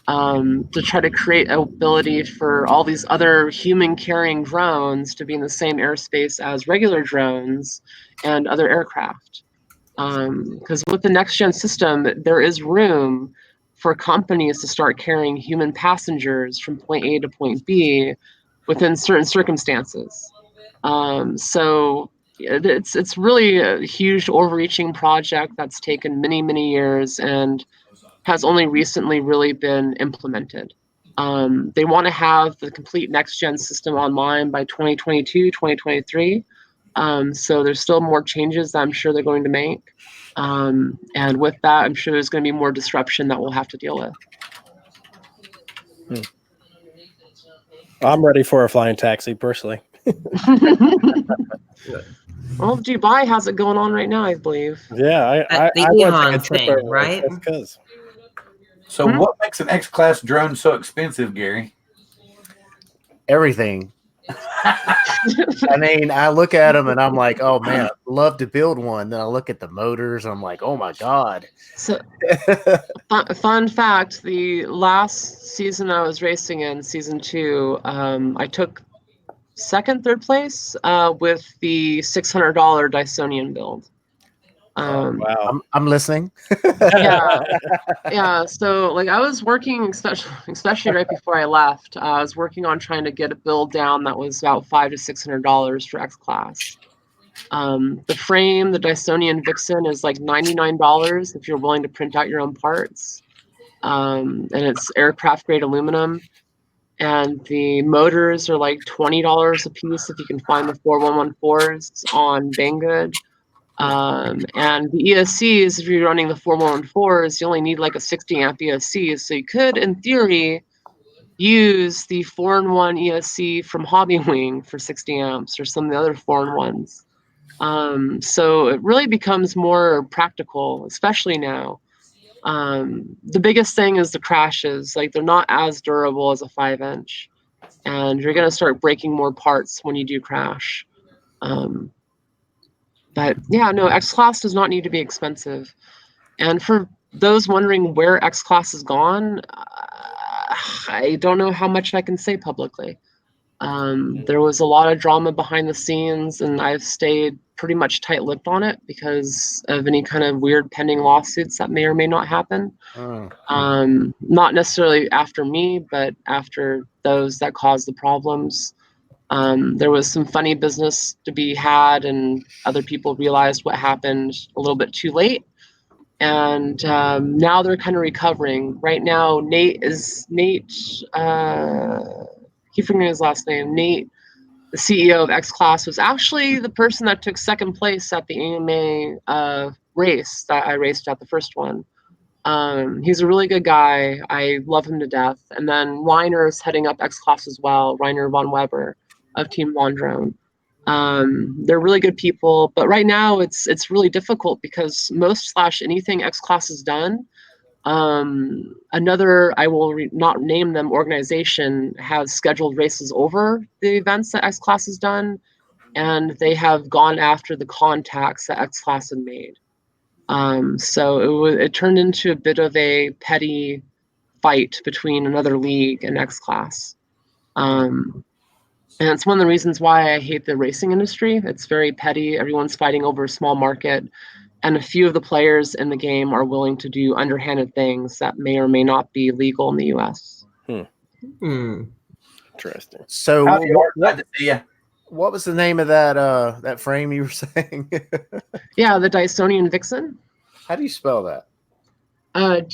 To try to create an ability for all these other human-carrying drones to be in the same airspace as regular drones and other aircraft. Because with the next-gen system, there is room for companies to start carrying human passengers from point A to point B within certain circumstances. So it's really a huge overreaching project that's taken many, many years and has only recently really been implemented. They want to have the complete next-gen system online by 2022, 2023. So there's still more changes that I'm sure they're going to make. And with that, I'm sure there's going to be more disruption that we'll have to deal with. I'm ready for a flying taxi, personally. Well, Dubai has it going on right now, I believe. Yeah, I want to take a trip thing, right? Because. So what makes an X-Class drone so expensive, Gary? Everything. I mean, I look at them and I'm like, oh man, I'd love to build one. Then I look at the motors, I'm like, oh my God. So, fun fact, the last season I was racing in, season 2, I took third place with the $600 Dysonian build. Wow. I'm listening. Yeah. So like I was working, especially right before I left, I was working on trying to get a build down that was about $500 to $600 for X Class. The frame, the Dysonian Vixen, is like $99 if you're willing to print out your own parts, and it's aircraft grade aluminum. And the motors are like $20 a piece if you can find the 4114s on Banggood. And the ESCs, if you're running the 4114s, you only need like a 60 amp ESC. So you could, in theory, use the 4-in-1 ESC from Hobby Wing for 60 amps or some of the other 4-in-1s. So it really becomes more practical, especially now. The biggest thing is the crashes. Like they're not as durable as a 5-inch, and you're going to start breaking more parts when you do crash. But yeah, no, X-Class does not need to be expensive. And for those wondering where X-Class is gone, I don't know how much I can say publicly. There was a lot of drama behind the scenes, and I've stayed pretty much tight-lipped on it because of any kind of weird pending lawsuits that may or may not happen. Not necessarily after me, but after those that caused the problems. There was some funny business to be had, and other people realized what happened a little bit too late. And now they're kind of recovering. Right now, Nate, keep forgetting his last name. Nate, the CEO of X-Class, was actually the person that took second place at the AMA race that I raced at, the first one. He's a really good guy. I love him to death. And then Reiner's heading up X-Class as well, Reiner von Weber of Team Von Drone. They're really good people, but right now it's really difficult because most/anything X-Class has done, another, I will not name them, organization has scheduled races over the events that X-Class has done, and they have gone after the contacts that X-Class had made. So it turned into a bit of a petty fight between another league and X-Class. And it's one of the reasons why I hate the racing industry. It's very petty. Everyone's fighting over a small market, and a few of the players in the game are willing to do underhanded things that may or may not be legal in the U.S. Interesting. So Howdy, Art. Glad to see ya. what was the name of that frame you were saying? Yeah, the Dysonian Vixen. How do you spell that? Dysoian.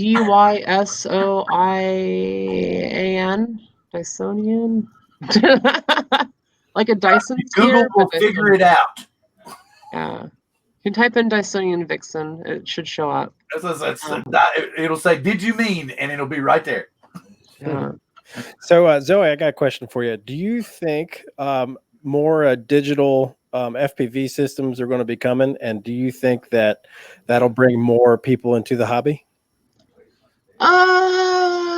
Dysonian. Like a Dyson Google sphere, will but figure it out. Yeah. You can type in Dysonian Vixen. It should show up. It'll say, "Did you mean?" and it'll be right there. Yeah. So, Zoe, I got a question for you. Do you think more digital FPV systems are going to be coming, and do you think that that'll bring more people into the hobby?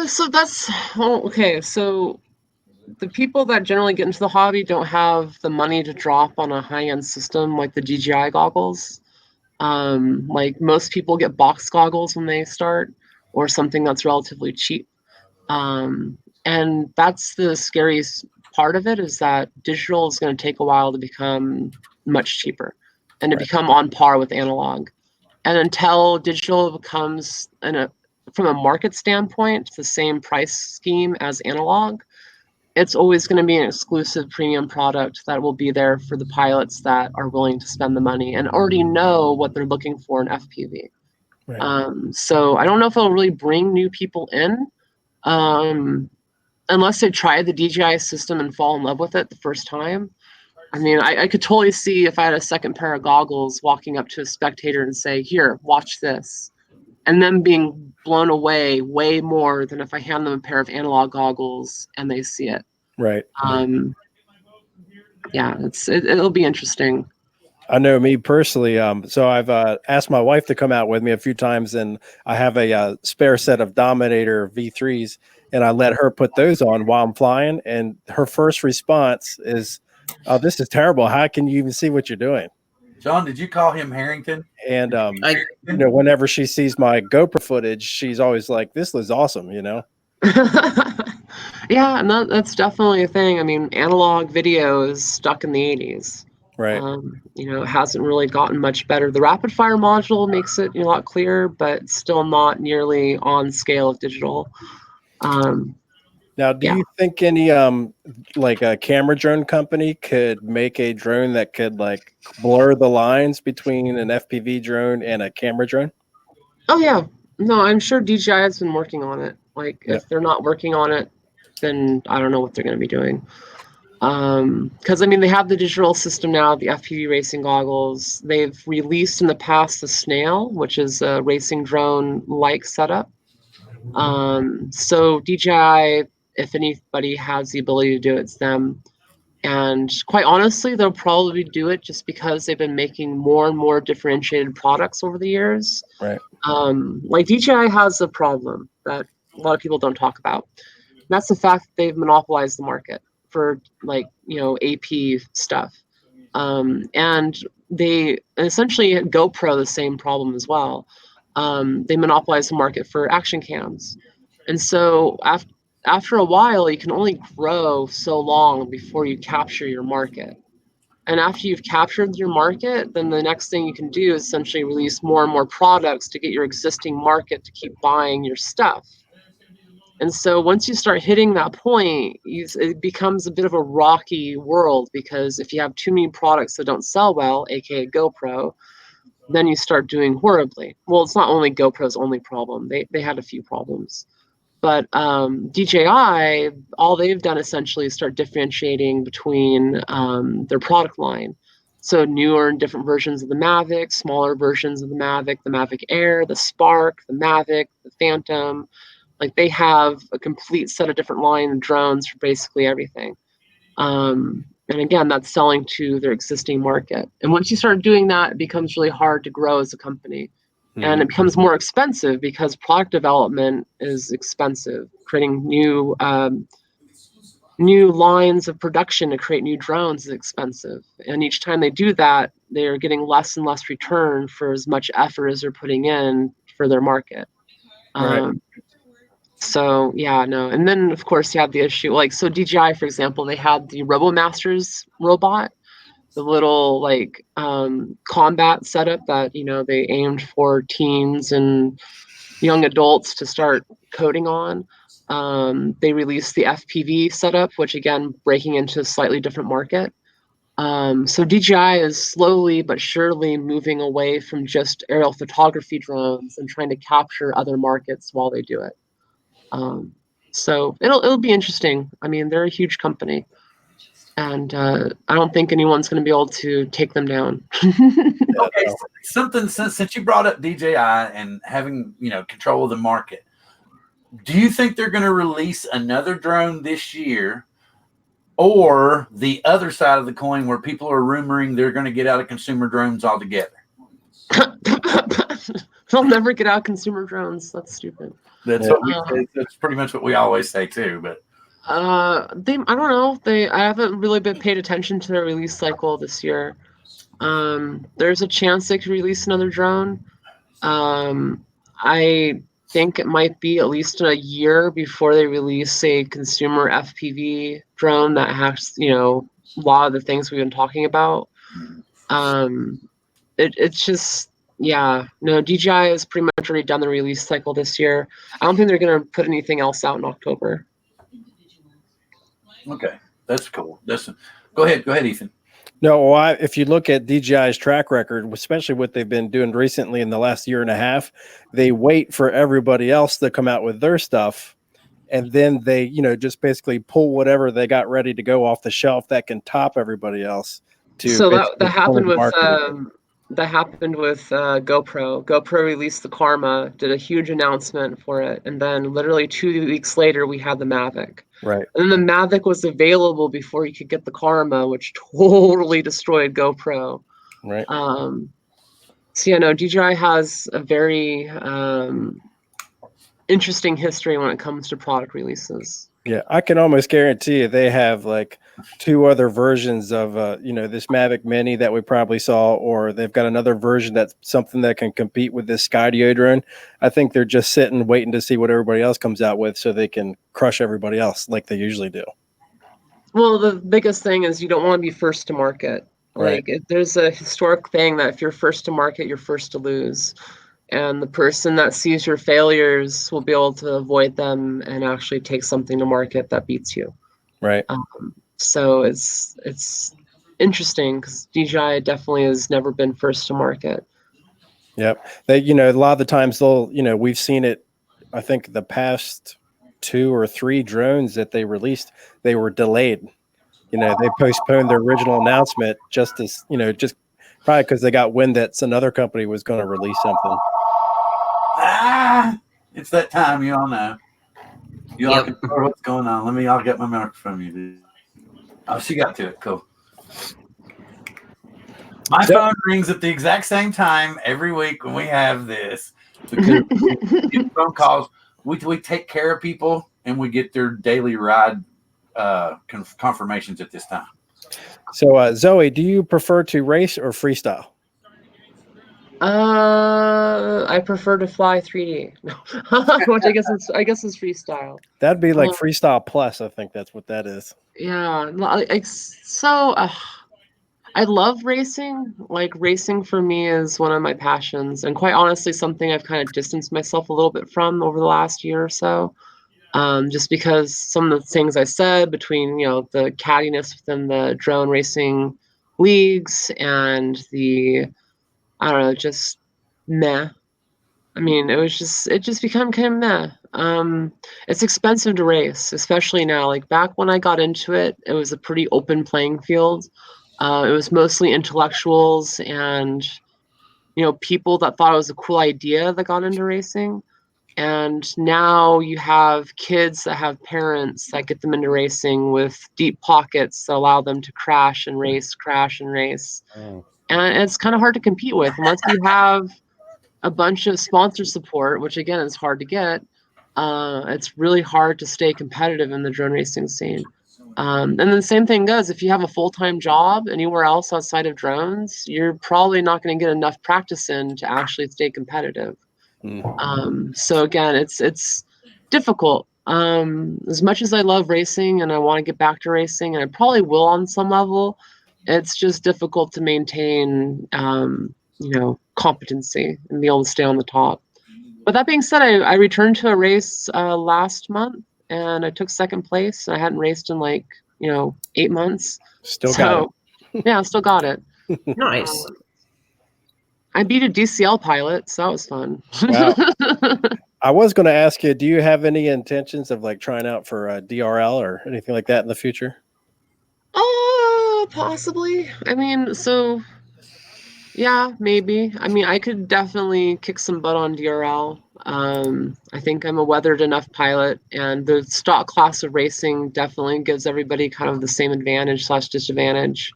So that's okay. So the people that generally get into the hobby don't have the money to drop on a high-end system like the DJI goggles. Like most people get box goggles when they start, or something that's relatively cheap. And that's the scariest part of it, is that digital is going to take a while to become much cheaper and to become on par with analog. And until digital becomes from a market standpoint, the same price scheme as analog, it's always going to be an exclusive premium product that will be there for the pilots that are willing to spend the money and already know what they're looking for in FPV. Right. So I don't know if it'll really bring new people in, unless they try the DJI system and fall in love with it the first time. I mean, I could totally see if I had a second pair of goggles walking up to a spectator and say, "Here, watch this," and them being blown away way more than if I hand them a pair of analog goggles and they see it. Right. Yeah, it'll be interesting. I know me personally. So I've asked my wife to come out with me a few times, and I have a spare set of Dominator V3s, and I let her put those on while I'm flying. And her first response is, "Oh, this is terrible. How can you even see what you're doing?" John, did you call him Harrington? And whenever she sees my GoPro footage, she's always like, "This was awesome," Yeah, and that's definitely a thing. I mean, analog video is stuck in the 80s. Right. It hasn't really gotten much better. The rapid fire module makes it a lot clearer, but still not nearly on scale of digital. Now, do you think any like a camera drone company could make a drone that could like blur the lines between an FPV drone and a camera drone? Oh yeah, no, I'm sure DJI has been working on it. Like, if they're not working on it, then I don't know what they're going to be doing. Because I mean, they have the digital system now, the FPV racing goggles. They've released in the past the Snail, which is a racing drone-like setup. So DJI, if anybody has the ability to do it, it's them. And quite honestly, they'll probably do it just because they've been making more and more differentiated products over the years. Right. Like DJI has a problem that a lot of people don't talk about. And that's the fact that they've monopolized the market for AP stuff. And they essentially GoPro the same problem as well. They monopolize the market for action cams. And so after a while, you can only grow so long before you capture your market. And after you've captured your market, then the next thing you can do is essentially release more and more products to get your existing market to keep buying your stuff. And so once you start hitting that point, it becomes a bit of a rocky world, because if you have too many products that don't sell well, aka GoPro, then you start doing horribly. Well, it's not only GoPro's only problem. They had a few problems. But DJI, all they've done essentially is start differentiating between their product line. So newer and different versions of the Mavic, smaller versions of the Mavic Air, the Spark, the Mavic, the Phantom. Like, they have a complete set of different line of drones for basically everything. And again, that's selling to their existing market. And once you start doing that, it becomes really hard to grow as a company. And it becomes more expensive because product development is expensive. Creating new lines of production to create new drones is expensive. And each time they do that, they're getting less and less return for as much effort as they're putting in for their market. Right. So yeah, no. And then of course you have the issue, like, so DJI, for example, they had the RoboMasters robot, the little like combat setup that they aimed for teens and young adults to start coding on. They released the FPV setup, which again, breaking into a slightly different market. So DJI is slowly but surely moving away from just aerial photography drones and trying to capture other markets while they do it. So it'll be interesting. I mean, they're a huge company, and I don't think anyone's going to be able to take them down. Okay, something since you brought up DJI and having control of the market, do you think they're going to release another drone this year? Or the other side of the coin where people are rumoring they're going to get out of consumer drones altogether? They'll never get out of consumer drones. That's stupid. That's what we say. That's pretty much what we always say too. But I don't know. I haven't really been paid attention to their release cycle this year. There's a chance they could release another drone. I think it might be at least a year before they release a consumer FPV drone that has, a lot of the things we've been talking about. It's just, no, DJI has pretty much already done the release cycle this year. I don't think they're going to put anything else out in October. Okay, that's cool. Go ahead, Ethan. No, well, if you look at DJI's track record, especially what they've been doing recently in the last year and a half, they wait for everybody else to come out with their stuff, and then they, just basically pull whatever they got ready to go off the shelf that can top everybody else. So that happened with GoPro. GoPro released the Karma, did a huge announcement for it, and then literally 2 weeks later we had the Mavic. Right. And then the Mavic was available before you could get the Karma, which totally destroyed GoPro. Right. So DJI has a very interesting history when it comes to product releases. Yeah, I can almost guarantee you they have like 2 other versions of this Mavic Mini that we probably saw, or they've got another version that's something that can compete with this Skydio drone. I think they're just sitting waiting to see what everybody else comes out with so they can crush everybody else like they usually do. Well, the biggest thing is you don't want to be first to market. Right. Like there's a historic thing that if you're first to market, you're first to lose. And the person that sees your failures will be able to avoid them and actually take something to market that beats you. Right. So it's interesting because DJI definitely has never been first to market. Yep. They, a lot of the times they'll, we've seen it. I think the past 2 or 3 drones that they released, they were delayed. They postponed their original announcement just probably because they got wind that another company was going to release something. It's that time, you all know. You all can know what's going on. I'll get my microphone muted. Oh, she got to it. Cool. My phone rings at the exact same time every week when we have this because we get phone calls. We take care of people and we get their daily ride confirmations at this time. So, Zoe, do you prefer to race or freestyle? I prefer to fly 3D, which I guess is freestyle. That'd be like freestyle plus. I think that's what that is. Yeah. I love racing. Like racing for me is one of my passions, and quite honestly, something I've kind of distanced myself a little bit from over the last year or so. Just because some of the things I said between the cattiness within the drone racing leagues and the just meh. I mean, it just become kind of meh. It's expensive to race, especially now. Like back when I got into it, it was a pretty open playing field. It was mostly intellectuals and, people that thought it was a cool idea that got into racing. And now you have kids that have parents that get them into racing with deep pockets that allow them to crash and race. And it's kind of hard to compete with unless you have a bunch of sponsor support, which again is hard to get. It's really hard to stay competitive in the drone racing scene. And then the same thing goes if you have a full-time job anywhere else outside of drones, you're probably not going to get enough practice in to actually stay competitive. So again, it's difficult. As much as I love racing and I want to get back to racing, and I probably will on some level, it's just difficult to maintain, competency and be able to stay on the top. But that being said, I returned to a race last month, and I took second place. I hadn't raced in like 8 months. Still got Yeah, I still got it. Nice. I beat a DCL pilot, so that was fun. Wow. I was going to ask you, do you have any intentions of like trying out for a DRL or anything like that in the future? Possibly. I mean, so yeah, maybe. I mean, I could definitely kick some butt on DRL. I think I'm a weathered enough pilot, and the stock class of racing definitely gives everybody kind of the same advantage / disadvantage,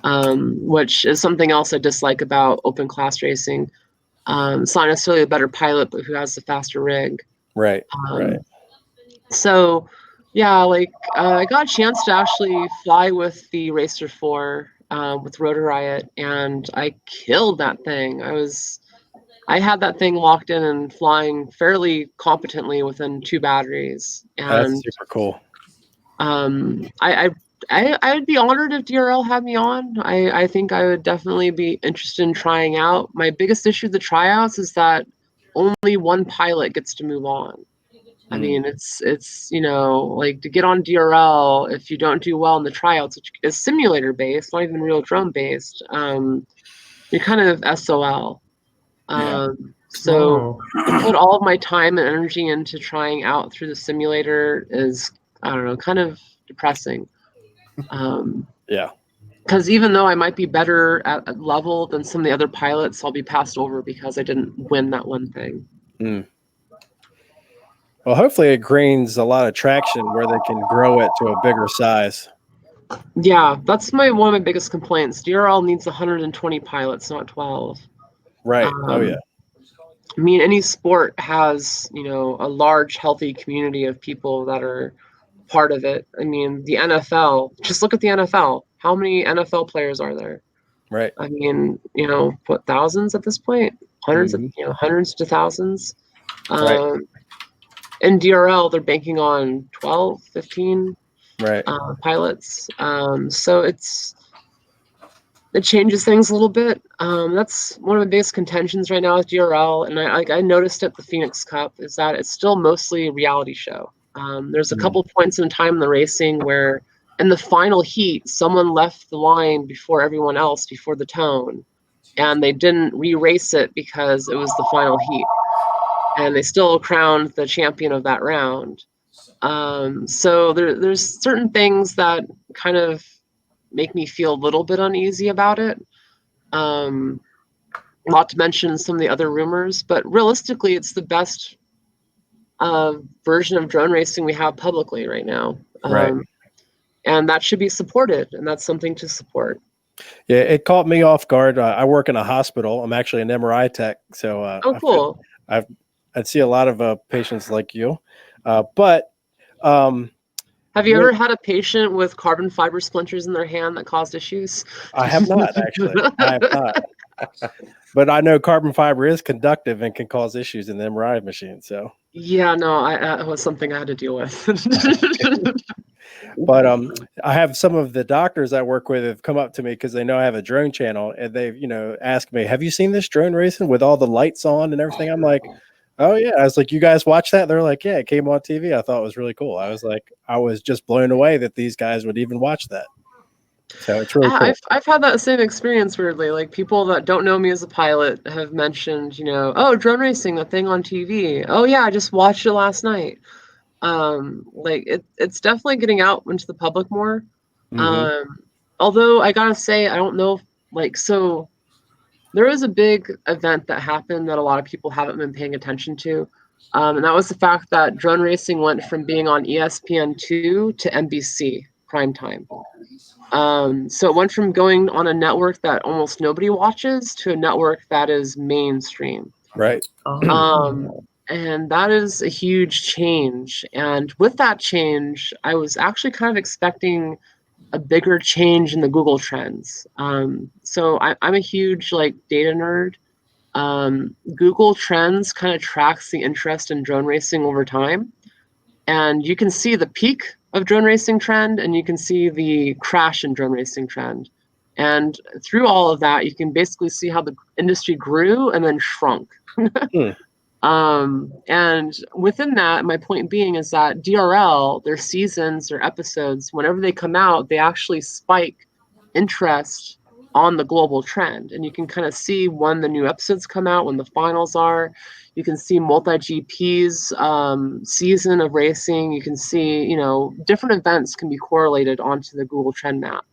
which is something else I dislike about open class racing. It's not necessarily a better pilot, but who has the faster rig. Right. Right. So, yeah, like I got a chance to actually fly with the Racer 4 with Rotor Riot, and I killed that thing. I had that thing locked in and flying fairly competently within 2 batteries. And That's super cool. I would be honored if DRL had me on. I think I would definitely be interested in trying out. My biggest issue with the tryouts is that only one pilot gets to move on. I mean, it's like to get on DRL, if you don't do well in the tryouts, which is simulator based, not even real drone based, you're kind of SOL. So to put all of my time and energy into trying out through the simulator is, I don't know, kind of depressing. Yeah. Because even though I might be better at level than some of the other pilots, I'll be passed over because I didn't win that one thing. Well, hopefully it gains a lot of traction where they can grow it to a bigger size. Yeah, that's one of my biggest complaints. DRL needs 120 pilots, not 12. Right. Oh yeah. I mean, any sport has, a large, healthy community of people that are part of it. I mean, the NFL, just look at the NFL. How many NFL players are there? Right. I mean, what, thousands at this point? Hundreds to thousands. Right. In DRL, they're banking on 12, 15 pilots. So it changes things a little bit. That's one of the biggest contentions right now with DRL, and I noticed at the Phoenix Cup is that it's still mostly a reality show. There's a couple points in time in the racing where in the final heat, someone left the line before everyone else, before the tone, and they didn't re-race it because it was the final heat. And they still crowned the champion of that round. So there's certain things that kind of make me feel a little bit uneasy about it. Not to mention some of the other rumors, but realistically, it's the best version of drone racing we have publicly right now. And that should be supported, and that's something to support. Yeah, it caught me off guard. I work in a hospital. I'm actually an MRI tech, so cool. I'd see a lot of patients like you, but have you ever had a patient with carbon fiber splinters in their hand that caused issues? I have not, actually. I have not. But I know carbon fiber is conductive and can cause issues in the MRI machine. So yeah, no, it was something I had to deal with. But I have some of the doctors I work with have come up to me because they know I have a drone channel, and they've asked me, "Have you seen this drone racing with all the lights on and everything?" I'm like, "Oh yeah." I was like, "You guys watch that?" They're like, "Yeah, it came on TV." I thought it was really cool. I was like, I was just blown away that these guys would even watch that. So it's really cool. I've had that same experience, weirdly. Like, people that don't know me as a pilot have mentioned, oh, drone racing, the thing on TV. Oh yeah, I just watched it last night. Like it's definitely getting out into the public more. Although I gotta say, I don't know, so there was a big event that happened that a lot of people haven't been paying attention to. And that was the fact that drone racing went from being on ESPN2 to NBC primetime. So it went from going on a network that almost nobody watches to a network that is mainstream. Right. And that is a huge change. And with that change, I was actually kind of expecting a bigger change in the Google trends. So I'm a huge data nerd. Google Trends kind of tracks the interest in drone racing over time. And you can see the peak of drone racing trend, and you can see the crash in drone racing trend. And through all of that, you can basically see how the industry grew and then shrunk. And within that, my point being is that DRL, their seasons or episodes, whenever they come out, they actually spike interest on the global trend. And you can kind of see when the new episodes come out, when the finals are. You can see multi-GP's season of racing. You can see, you know, different events can be correlated onto the Google Trend map.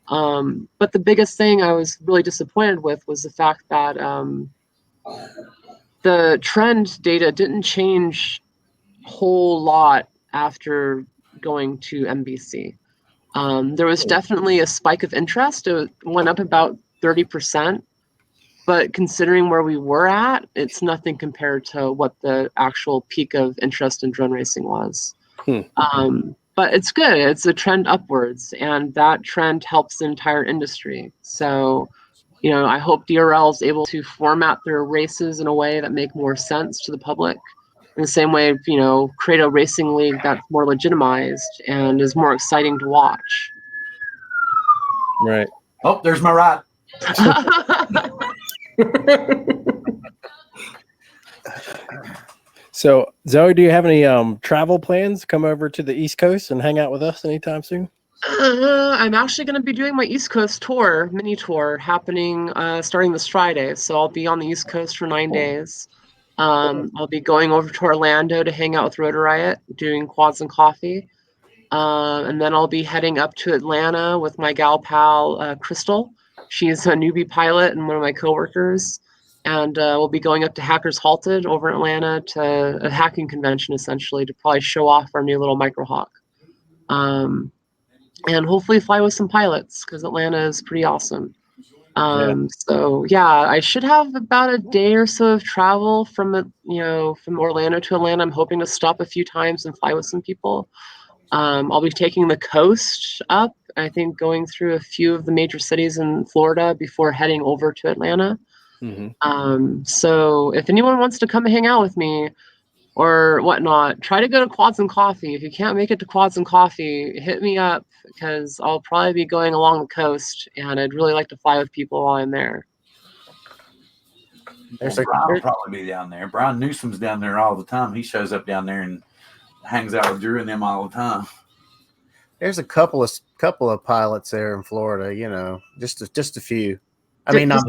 But the biggest thing I was really disappointed with was the fact that the trend data didn't change a whole lot after going to MBC. There was definitely a spike of interest. It went up about 30%, but considering where we were at, it's nothing compared to what the actual peak of interest in drone racing was. But it's good. It's a trend upwards, and that trend helps the entire industry. So, you know, I hope DRL is able to format their races in a way that make more sense to the public. In the same way, you know, create a racing league that's more legitimized and is more exciting to watch. Right. Oh, there's my ride. So, Zoe, do you have any travel plans? Come over to the East Coast and hang out with us anytime soon? I'm actually going to be doing my East Coast tour, mini tour, happening starting this Friday. So I'll be on the East Coast for 9 days. I'll be going over to Orlando to hang out with Rotor Riot, doing quads and coffee. And then I'll be heading up to Atlanta with my gal pal, Crystal. She's a newbie pilot and one of my coworkers. And we'll be going up to Hackers Halted over in Atlanta to a hacking convention, essentially, to probably show off our new little Microhawk. And hopefully fly with some pilots, because Atlanta is pretty awesome. So yeah, I should have about a day or so of travel from from Orlando to Atlanta. I'm hoping to stop a few times and fly with some people. I'll be taking the coast up, I think going through a few of the major cities in Florida before heading over to Atlanta. So if anyone wants to come hang out with me or whatnot, try to go to Quads and Coffee. If you can't make it to Quads and Coffee, hit me up, because I'll probably be going along the coast, and I'd really like to fly with people while I'm there. Brian will probably be down there. Brian Newsom's down there all the time. He shows up down there and hangs out with Drew and them all the time. There's a couple of pilots there in Florida, you know, just a few. I mean, I'm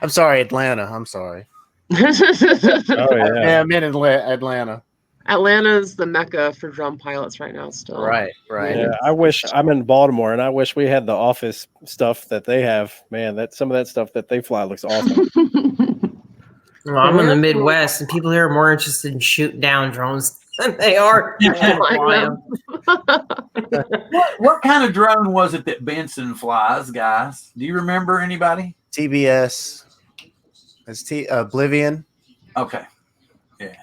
sorry, Atlanta. I'm sorry. Oh yeah, I'm in Atlanta. Atlanta's the mecca for drum pilots right now still. Right. Yeah, I wish I'm in Baltimore, and I wish we had the office stuff that they have. Man, some of that stuff that they fly looks awesome. Well, I'm in the Midwest, and people here are more interested in shooting down drones than they are. What kind of drone was it that Benson flies, guys? Do you remember anybody? TBS. It's Oblivion. Okay. Yeah.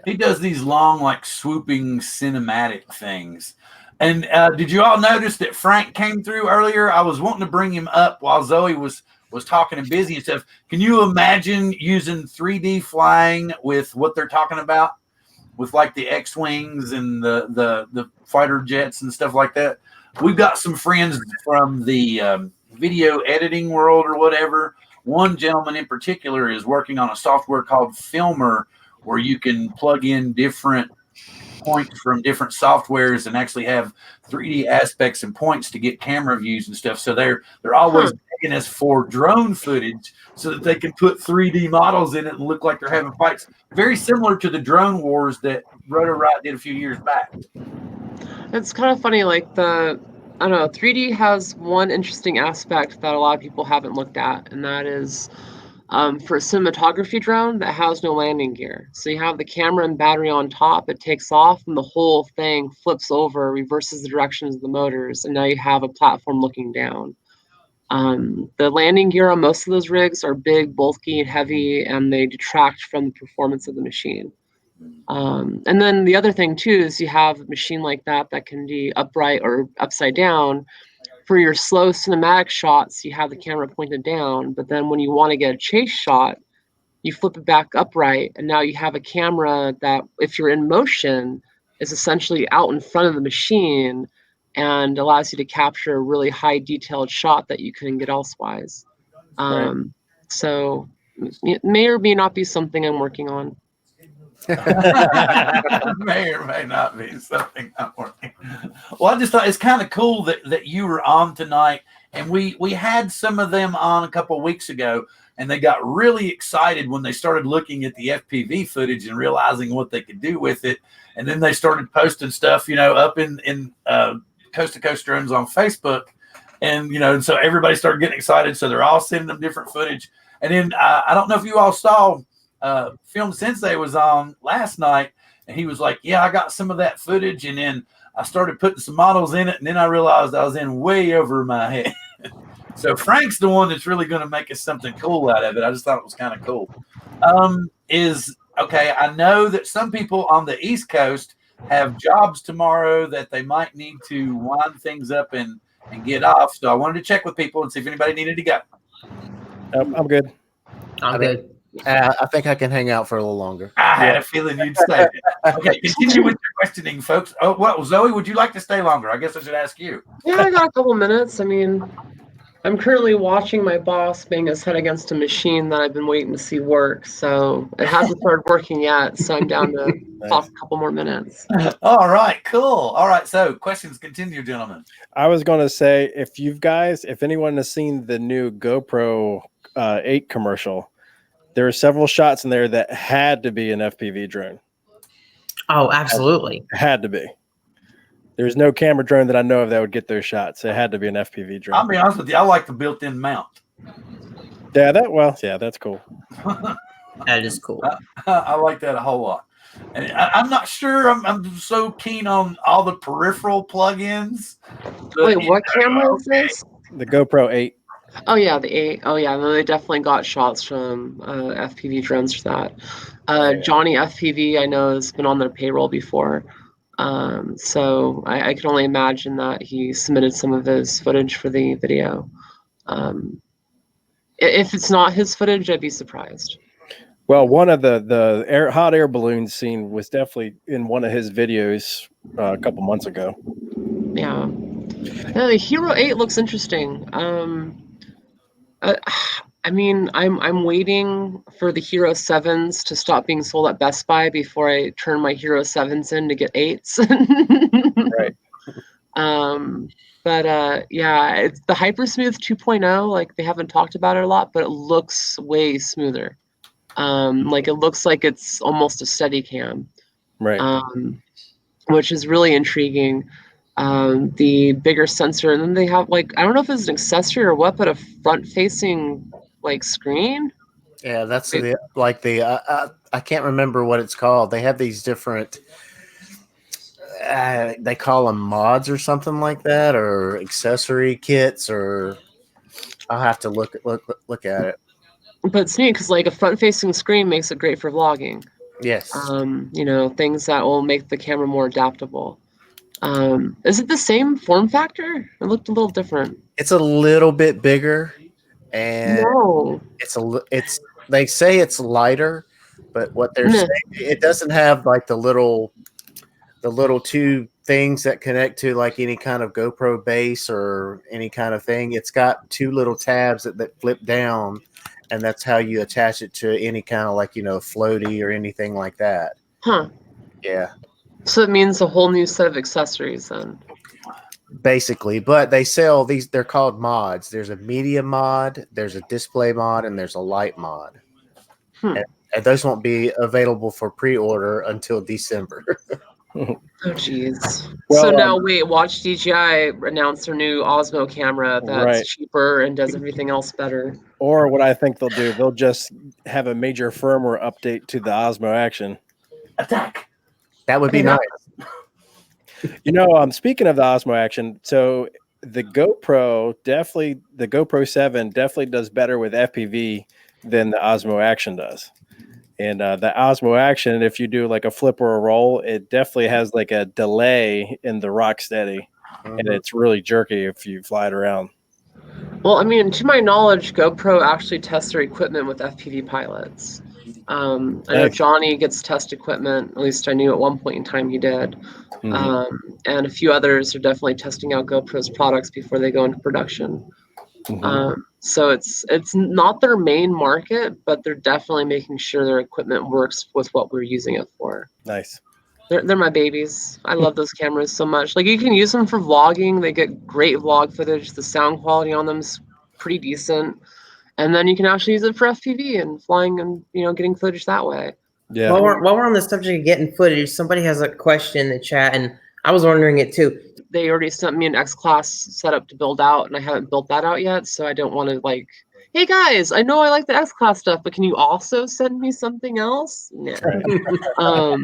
He does these long, like swooping cinematic things. And did you all notice that Frank came through earlier? I was wanting to bring him up while Zoe was talking and busy and stuff. Can you imagine using 3D flying with what they're talking about? With like the X-Wings and the fighter jets and stuff like that? We've got some friends from the video editing world or whatever. One gentleman in particular is working on a software called Filmer, where you can plug in different points from different softwares and actually have 3D aspects and points to get camera views and stuff. So they're always begging us for drone footage so that they can put 3D models in it and look like they're having fights. Very similar to the drone wars that Rotor Riot did a few years back. It's kind of funny, like I don't know, 3D has one interesting aspect that a lot of people haven't looked at, and that is for a cinematography drone that has no landing gear. So you have the camera and battery on top, it takes off, and the whole thing flips over, reverses the directions of the motors, and now you have a platform looking down. The landing gear on most of those rigs are big, bulky, and heavy, and they detract from the performance of the machine. And then the other thing too is you have a machine like that can be upright or upside down. For your slow cinematic shots, you have the camera pointed down, but then when you want to get a chase shot, you flip it back upright, and now you have a camera that, if you're in motion, is essentially out in front of the machine and allows you to capture a really high detailed shot that you couldn't get elsewise. So it may or may not be something I'm working on. May or may not be something I'm working. Well, I just thought it's kind of cool that you were on tonight, and we had some of them on a couple of weeks ago, and they got really excited when they started looking at the FPV footage and realizing what they could do with it, and then they started posting stuff, up in Coast to Coast Drones on Facebook, and and so everybody started getting excited, so they're all sending them different footage, and then I don't know if you all saw. Film Sensei was on last night, and he was like, yeah, I got some of that footage, and then I started putting some models in it, and then I realized I was in way over my head. So Frank's the one that's really going to make us something cool out of it. I just thought it was kind of cool. I know that some people on the East Coast have jobs tomorrow that they might need to wind things up and get off, so I wanted to check with people and see if anybody needed to go. I'm good. I'm good. I think I can hang out for a little longer. I had a feeling you'd stay. Okay, continue with your questioning, folks. Oh, well, Zoe, would you like to stay longer? I guess I should ask you. Yeah, I got a couple minutes. I mean, I'm currently watching my boss bang his head against a machine that I've been waiting to see work. So it hasn't started working yet. So I'm down to talk a couple more minutes. All right, cool. All right, so questions continue, gentlemen. I was going to say, if anyone has seen the new GoPro 8 commercial, there are several shots in there that had to be an FPV drone. Oh, absolutely. Had to be. There's no camera drone that I know of that would get those shots. It had to be an FPV drone. I'll be honest with you, I like the built-in mount. Yeah, that's cool. That is cool. I like that a whole lot. And I'm not sure I'm so keen on all the peripheral plugins. Wait, what camera is this? The GoPro 8. Oh yeah, the 8. Oh yeah, no, they definitely got shots from FPV drones for that. Johnny FPV, I know, has been on their payroll before. So I can only imagine that he submitted some of his footage for the video. If it's not his footage, I'd be surprised. Well, one of the hot air balloon scene was definitely in one of his videos a couple months ago. Yeah. The Hero 8 looks interesting. I mean, I'm waiting for the Hero 7s to stop being sold at Best Buy before I turn my Hero 7s in to get 8s. Right. Yeah, it's the Hypersmooth 2.0. Like, they haven't talked about it a lot, but it looks way smoother. Like, it looks like it's almost a Steadicam. Right. Which is really intriguing. The bigger sensor, and then they have, like, I don't know if it's an accessory or what, but a front-facing screen. Yeah, that's I can't remember what it's called. They have these different they call them mods or something like that, or accessory kits, or I'll have to look at it. But it's neat because, like, a front-facing screen makes it great for vlogging. Yes. Things that will make the camera more adaptable. Is it the same form factor? It looked a little different. It's a little bit bigger, and no, they say it's lighter, but what they're saying, it doesn't have like the little two things that connect to like any kind of GoPro base or any kind of thing. It's got two little tabs that flip down, and that's how you attach it to any kind of floaty or anything like that. Huh. Yeah. So it means a whole new set of accessories then. Basically, but they sell these. They're called mods. There's a media mod, there's a display mod, and there's a light mod. And those won't be available for pre-order until December. Oh, geez. Well, so now, wait, watch DJI announce their new Osmo camera that's right. cheaper and does everything else better. Or what I think they'll do, they'll just have a major firmware update to the Osmo Action. Attack. That would be nice. Speaking of the Osmo Action, so the GoPro 7 definitely does better with FPV than the Osmo Action does. And the Osmo Action, if you do like a flip or a roll, it definitely has like a delay in the rock steady. And it's really jerky if you fly it around. Well, I mean, to my knowledge, GoPro actually tests their equipment with FPV pilots. I know Johnny gets test equipment. At least I knew at one point in time he did. And a few others are definitely testing out GoPro's products before they go into production. So it's not their main market, but they're definitely making sure their equipment works with what we're using it for. Nice. They're my babies. I love those cameras so much. Like, you can use them for vlogging. They get great vlog footage. The sound quality on them is pretty decent. And then you can actually use it for FPV and flying and, you know, getting footage that way. Yeah. While we're on the subject of getting footage, somebody has a question in the chat, and I was wondering it too. They already sent me an X-Class setup to build out, and I haven't built that out yet, so I don't want to, like, hey guys, I know I like the X-Class stuff, but can you also send me something else? Nah.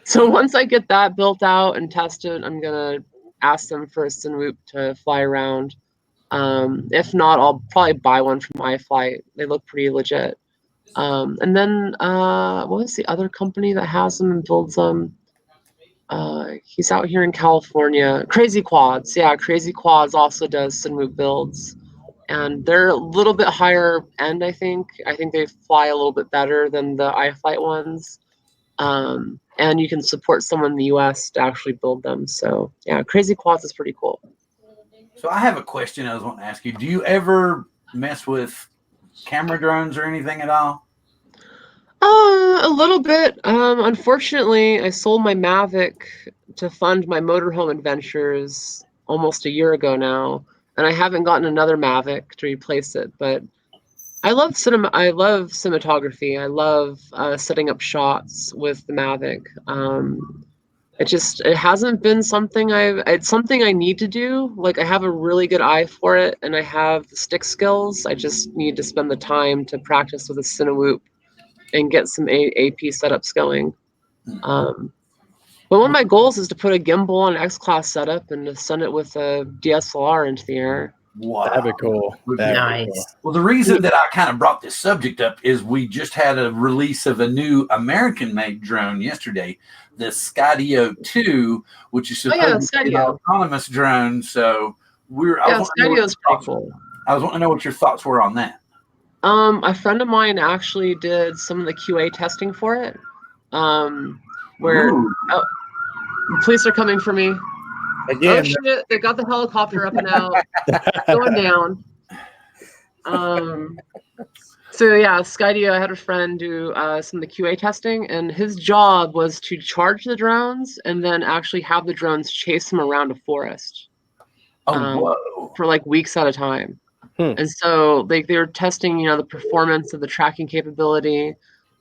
So once I get that built out and tested, I'm gonna ask them for a Cinewhoop to fly around. If not, I'll probably buy one from iFlight. They look pretty legit. And then what was the other company that has them and builds them? He's out here in California. Crazy Quads. Yeah, Crazy Quads also does Cinewhoop builds. And they're a little bit higher end, I think. I think they fly a little bit better than the iFlight ones. And you can support someone in the US to actually build them. So yeah, Crazy Quads is pretty cool. So I have a question I was wanting to ask you. Do you ever mess with camera drones or anything at all? A little bit. Unfortunately, I sold my Mavic to fund my motorhome adventures almost a year ago now, and I haven't gotten another Mavic to replace it. But I love cinematography. I love setting up shots with the Mavic. It hasn't been something it's something I need to do. Like, I have a really good eye for it, and I have the stick skills. I just need to spend the time to practice with a Cinewhoop and get some AP setups going. But one of my goals is to put a gimbal on an X-Class setup and to send it with a DSLR into the air. Wow. That'd be cool. Nice. Well, the reason that I kind of brought this subject up is we just had a release of a new American-made drone yesterday, the Skydio 2, which is supposed to be an autonomous drone. So Skydio is pretty cool. I was wanting to know what your thoughts were on that. A friend of mine actually did some of the QA testing for it. Where the police are coming for me. Again, oh shit! They got the helicopter up and out, going down. So yeah, Skydio. I had a friend do some of the QA testing, and his job was to charge the drones and then actually have the drones chase them around a forest. For like weeks at a time. And so they were testing, you know, the performance of the tracking capability.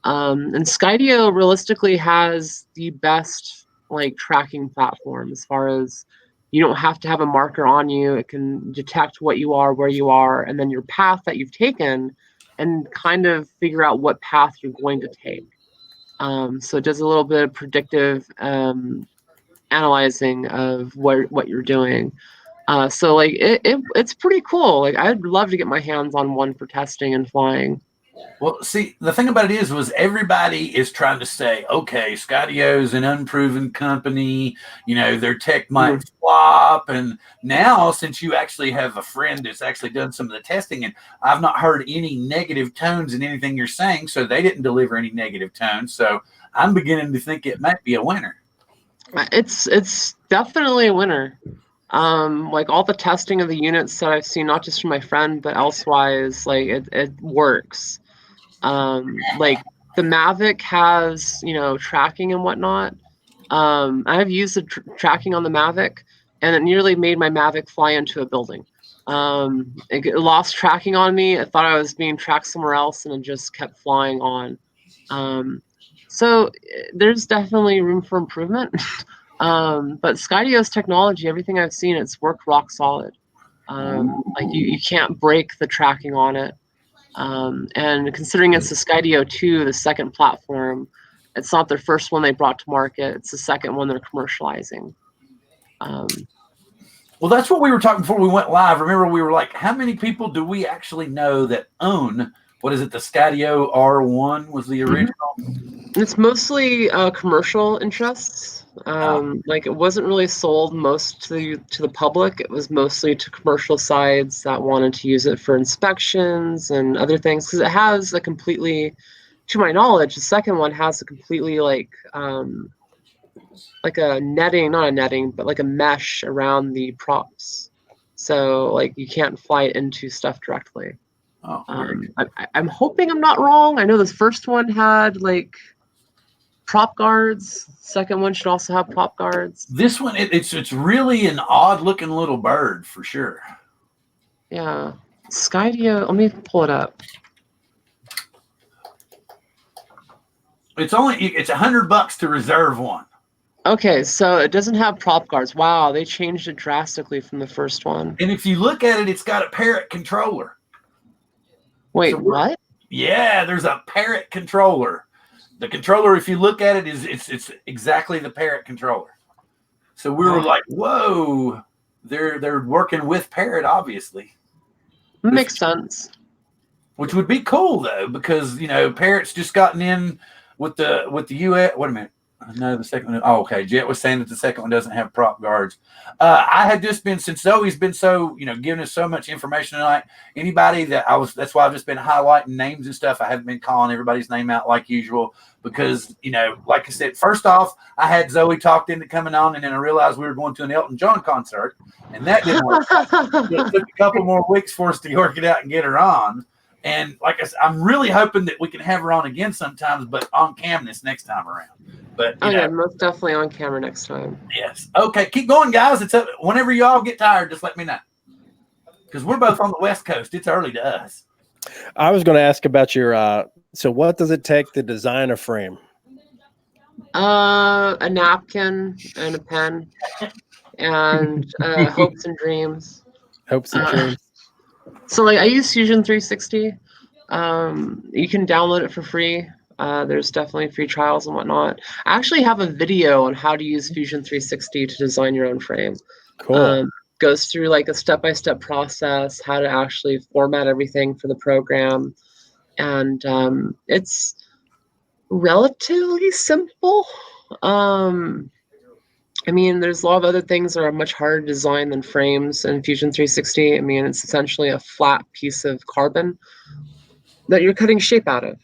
And Skydio realistically has the best like tracking platform as far as you don't have to have a marker on you. It can detect what you are, where you are, and then your path that you've taken and kind of figure out what path you're going to take. So it does a little bit of predictive analyzing of what you're doing. So like it's pretty cool. Like, I'd love to get my hands on one for testing and flying. Well, see, the thing about it was everybody is trying to say, okay, Skydio is an unproven company. You know, their tech might flop. And now, since you actually have a friend that's actually done some of the testing, and I've not heard any negative tones in anything you're saying, so they didn't deliver any negative tones. So I'm beginning to think it might be a winner. It's definitely a winner. Like, all the testing of the units that I've seen, not just from my friend, but elsewise, like it works. Like, the Mavic has, you know, tracking and whatnot. I've used the tracking on the Mavic, and it nearly made my Mavic fly into a building. It lost tracking on me. I thought I was being tracked somewhere else, and it just kept flying on. So there's definitely room for improvement. But Skydio's technology, everything I've seen, it's worked rock solid. Like, you can't break the tracking on it. And considering it's the Skydio 2, the second platform, it's not their first one they brought to market. It's the second one they're commercializing. Well, that's what we were talking before we went live. Remember, we were like, how many people do we actually know that own, what is it, the Skydio R1 was the original? It's mostly commercial interests. Like, it wasn't really sold most to the public. It was mostly to commercial sides that wanted to use it for inspections and other things, because it has a completely, to my knowledge, the second one has a completely like a netting, not a netting, but like a mesh around the props. So like, you can't fly it into stuff directly. Oh, very good. I'm hoping I'm not wrong. I know this first one had like prop guards. Second one should also have prop guards. This one, it's really an odd looking little bird for sure. Yeah, Skydio. Let me pull it up. It's $100 to reserve one. Okay, so it doesn't have prop guards. Wow, they changed it drastically from the first one. And if you look at it, it's got a parrot controller. Wait, So what? Yeah, there's a parrot controller. The controller, if you look at it, it's exactly the parrot controller. So we were like, whoa, they're working with parrot, obviously. Makes sense. Which would be cool though, because parrot's just gotten in with the US. Wait a minute. No, the second one. Oh, okay. Jet was saying that the second one doesn't have prop guards. I had just been, since Zoe's been so, giving us so much information tonight, anybody that's why I've just been highlighting names and stuff. I haven't been calling everybody's name out like usual because, like I said, first off, I had Zoe talked into coming on and then I realized we were going to an Elton John concert and that didn't work. It took a couple more weeks for us to work it out and get her on. And like I said, I'm really hoping that we can have her on again sometimes, but on cam this next time around. But yeah, most definitely on camera next time. Yes. Okay, keep going, guys. It's up. Whenever y'all get tired, just let me know. Because we're both on the West Coast. It's early to us. I was going to ask about your. So, what does it take to design a frame? A napkin and a pen, and hopes and dreams. Hopes and dreams. So, like, I use Fusion 360. You can download it for free. There's definitely free trials and whatnot. I actually have a video on how to use Fusion 360 to design your own frame. Cool. Goes through like a step-by-step process, how to actually format everything for the program. And it's relatively simple. I mean, there's a lot of other things that are much harder to design than frames in Fusion 360. I mean, it's essentially a flat piece of carbon that you're cutting shape out of.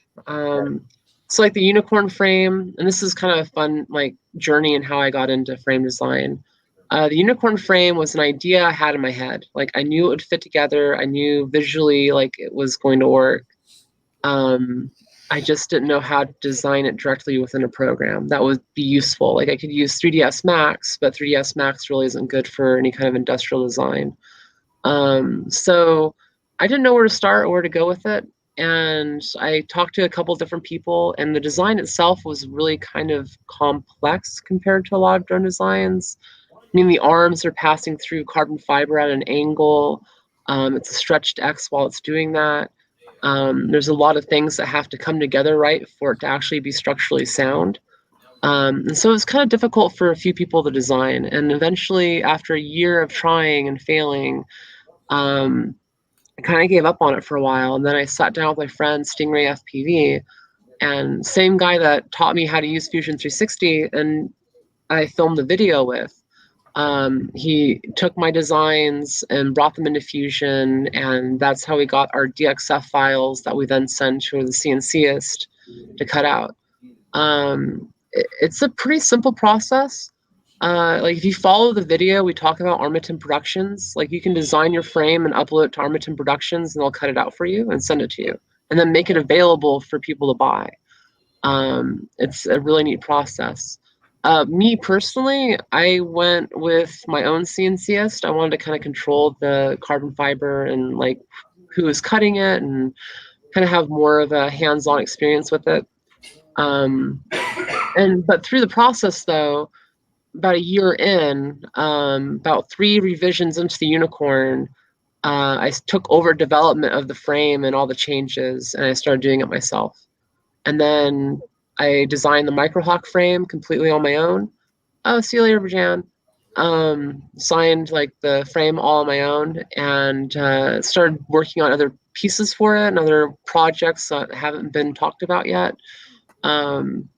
So like the unicorn frame, and this is kind of a fun like journey in how I got into frame design. The unicorn frame was an idea I had in my head. Like I knew it would fit together. I knew visually like it was going to work. I just didn't know how to design it directly within a program that would be useful. Like I could use 3ds Max, but 3ds Max really isn't good for any kind of industrial design. So I didn't know where to start or where to go with it. And I talked to a couple different people, and the design itself was really kind of complex compared to a lot of drone designs. I mean, the arms are passing through carbon fiber at an angle. It's a stretched X while it's doing that. There's a lot of things that have to come together right for it to actually be structurally sound. And so it was kind of difficult for a few people to design. And eventually, after a year of trying and failing, I kind of gave up on it for a while. And then I sat down with my friend Stingray FPV, and same guy that taught me how to use Fusion 360 and I filmed the video with. He took my designs and brought them into Fusion, and that's how we got our DXF files that we then send to the CNCist to cut out. It's a pretty simple process. Like if you follow the video, we talk about Armaton Productions. Like you can design your frame and upload it to Armaton Productions, and they'll cut it out for you and send it to you, and then make it available for people to buy. It's a really neat process. Me personally, I went with my own CNCist. I wanted to kind of control the carbon fiber and like who was cutting it, and kind of have more of a hands-on experience with it. But through the process though, about a year in, about 3 revisions into the unicorn, I took over development of the frame and all the changes, and I started doing it myself. And then I designed the Microhawk frame completely on my own. Oh, see you later, Virjan. Signed like the frame all on my own, and started working on other pieces for it and other projects that haven't been talked about yet. And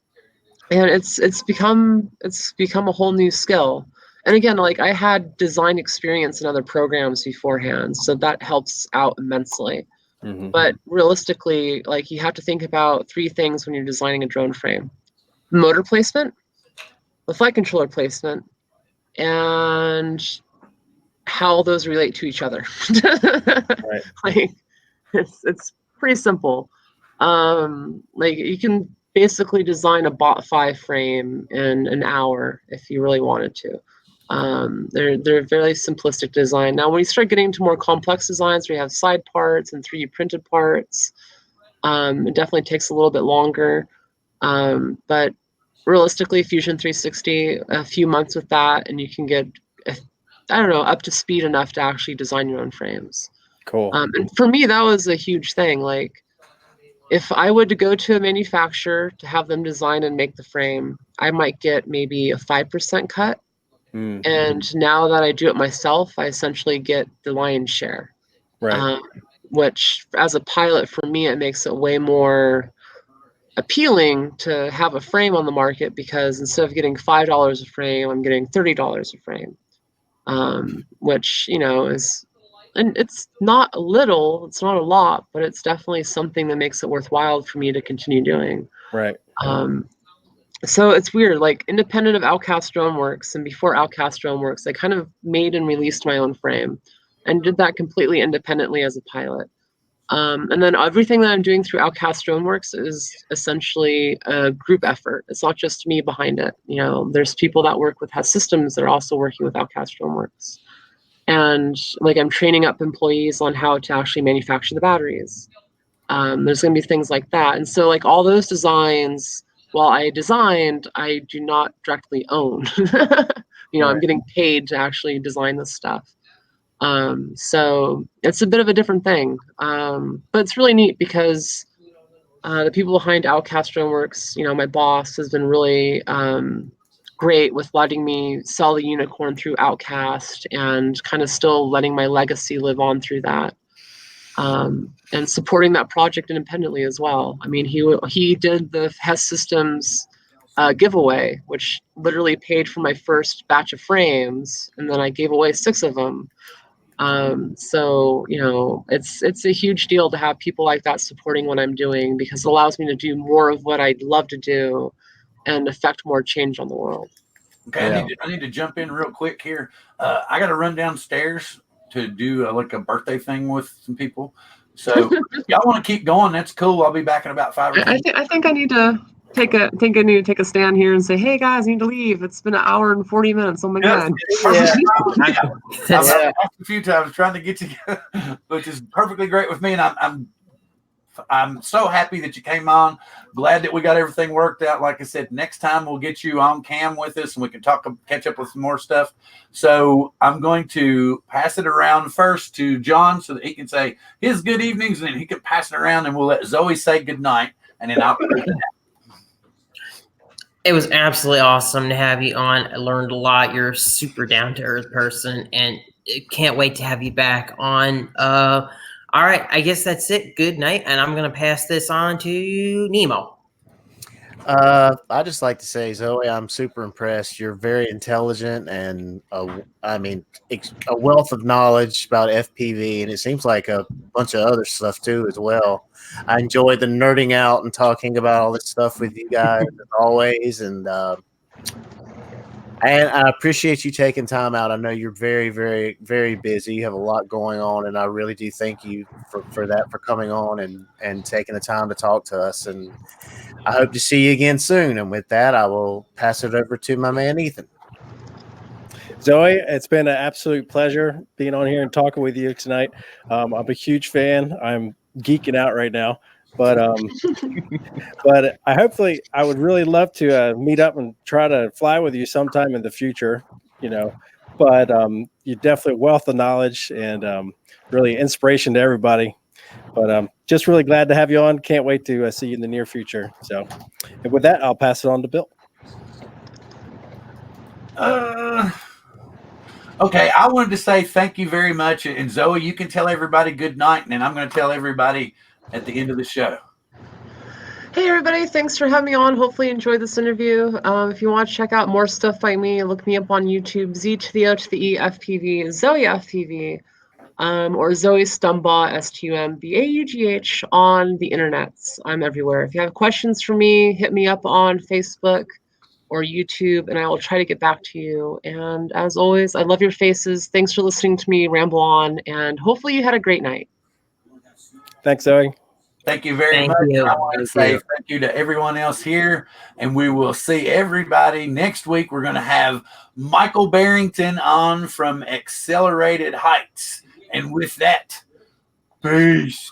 it's become a whole new skill. And again, like I had design experience in other programs beforehand, so that helps out immensely. Mm-hmm. But realistically, like you have to think about 3 things when you're designing a drone frame: motor placement, the flight controller placement, and how those relate to each other. Right. Like It's pretty simple. Like you can basically design a bot 5 frame in an hour if you really wanted to. They're very simplistic design. Now, when you start getting into more complex designs where you have side parts and 3D printed parts, it definitely takes a little bit longer. But realistically, Fusion 360, a few months with that, and you can get, I don't know, up to speed enough to actually design your own frames. Cool. And for me, that was a huge thing. Like, if I would to go to a manufacturer to have them design and make the frame, I might get maybe a 5% cut. Mm, And now that I do it myself, I essentially get the lion's share. right. Which, as a pilot, for me, it makes it way more appealing to have a frame on the market, because instead of getting $5 a frame, I'm getting $30 a frame, which, you know, is, and it's not little, it's not a lot, but it's definitely something that makes it worthwhile for me to continue doing. Right. So it's weird, like independent of Outcast Droneworks and before Outcast Droneworks, I kind of made and released my own frame and did that completely independently as a pilot. And then everything that I'm doing through Outcast Droneworks is essentially a group effort. It's not just me behind it. You know, there's people that work with Hess Systems that are also working with Outcast Droneworks. And like I'm training up employees on how to actually manufacture the batteries. There's going to be things like that. And so like all those designs, while I designed, I do not directly own. You know, I'm getting paid to actually design this stuff. So it's a bit of a different thing. But it's really neat because the people behind Outcast Droneworks, you know, my boss has been really great with letting me sell the unicorn through Outcast and kind of still letting my legacy live on through that. And supporting that project independently as well. I mean, he did the Hess Systems giveaway, which literally paid for my first batch of frames, and then I gave away 6 of them. So you know, it's a huge deal to have people like that supporting what I'm doing, because it allows me to do more of what I'd love to do and affect more change on the world. Okay, yeah. I need to jump in real quick here. I got to run downstairs to do like a birthday thing with some people. So y'all want to keep going? That's cool. I'll be back in about 5 or 10. I think I need to take a stand here and say, hey guys, I need to leave. It's been an hour and 40 minutes. Oh my god. Yeah. I've asked a few times trying to get you, which is perfectly great with me, and I'm so happy that you came on. Glad that we got everything worked out. Like I said, next time we'll get you on cam with us and we can catch up with some more stuff. So I'm going to pass it around first to John so that he can say his good evenings, and then he can pass it around and we'll let Zoe say good night, and then I'll It was absolutely awesome to have you on. I learned a lot. You're a super down-to-earth person, and can't wait to have you back on. All right, I guess that's it. Good night, and I'm going to pass this on to Nemo. I just like to say, Zoe, I'm super impressed. You're very intelligent and, a wealth of knowledge about FPV, and it seems like a bunch of other stuff too as well. I enjoyed the nerding out and talking about all this stuff with you guys as always, and I appreciate you taking time out. I know you're very, very, very busy. You have a lot going on, and I really do thank you for that, for coming on and taking the time to talk to us. And I hope to see you again soon. And with that, I will pass it over to my man, Ethan. Zoe, it's been an absolute pleasure being on here and talking with you tonight. I'm a huge fan. I'm geeking out right now. But but I would really love to meet up and try to fly with you sometime in the future, you know. But you're definitely a wealth of knowledge and really inspiration to everybody. But just really glad to have you on. Can't wait to see you in the near future. So, and with that, I'll pass it on to Bill. Okay, I wanted to say thank you very much. And Zoe, you can tell everybody good night, and then I'm going to tell everybody at the end of the show. Hey everybody, thanks for having me on. Hopefully you enjoyed this interview. If you want to check out more stuff by me, look me up on YouTube, Z to the O to the E FPV, Zoe FPV, or Zoe Stumbaugh, Stumbaugh on the internets. I'm everywhere. If you have questions for me, hit me up on Facebook or YouTube, and I will try to get back to you. And as always, I love your faces. Thanks for listening to me ramble on, and hopefully you had a great night. Thanks, Zoe. Thank you very Thank much. you. I want to Thank say you. thank you to everyone else here, and we will see everybody next week. We're going to have Michael Barrington on from Accelerated Heights. And with that, peace.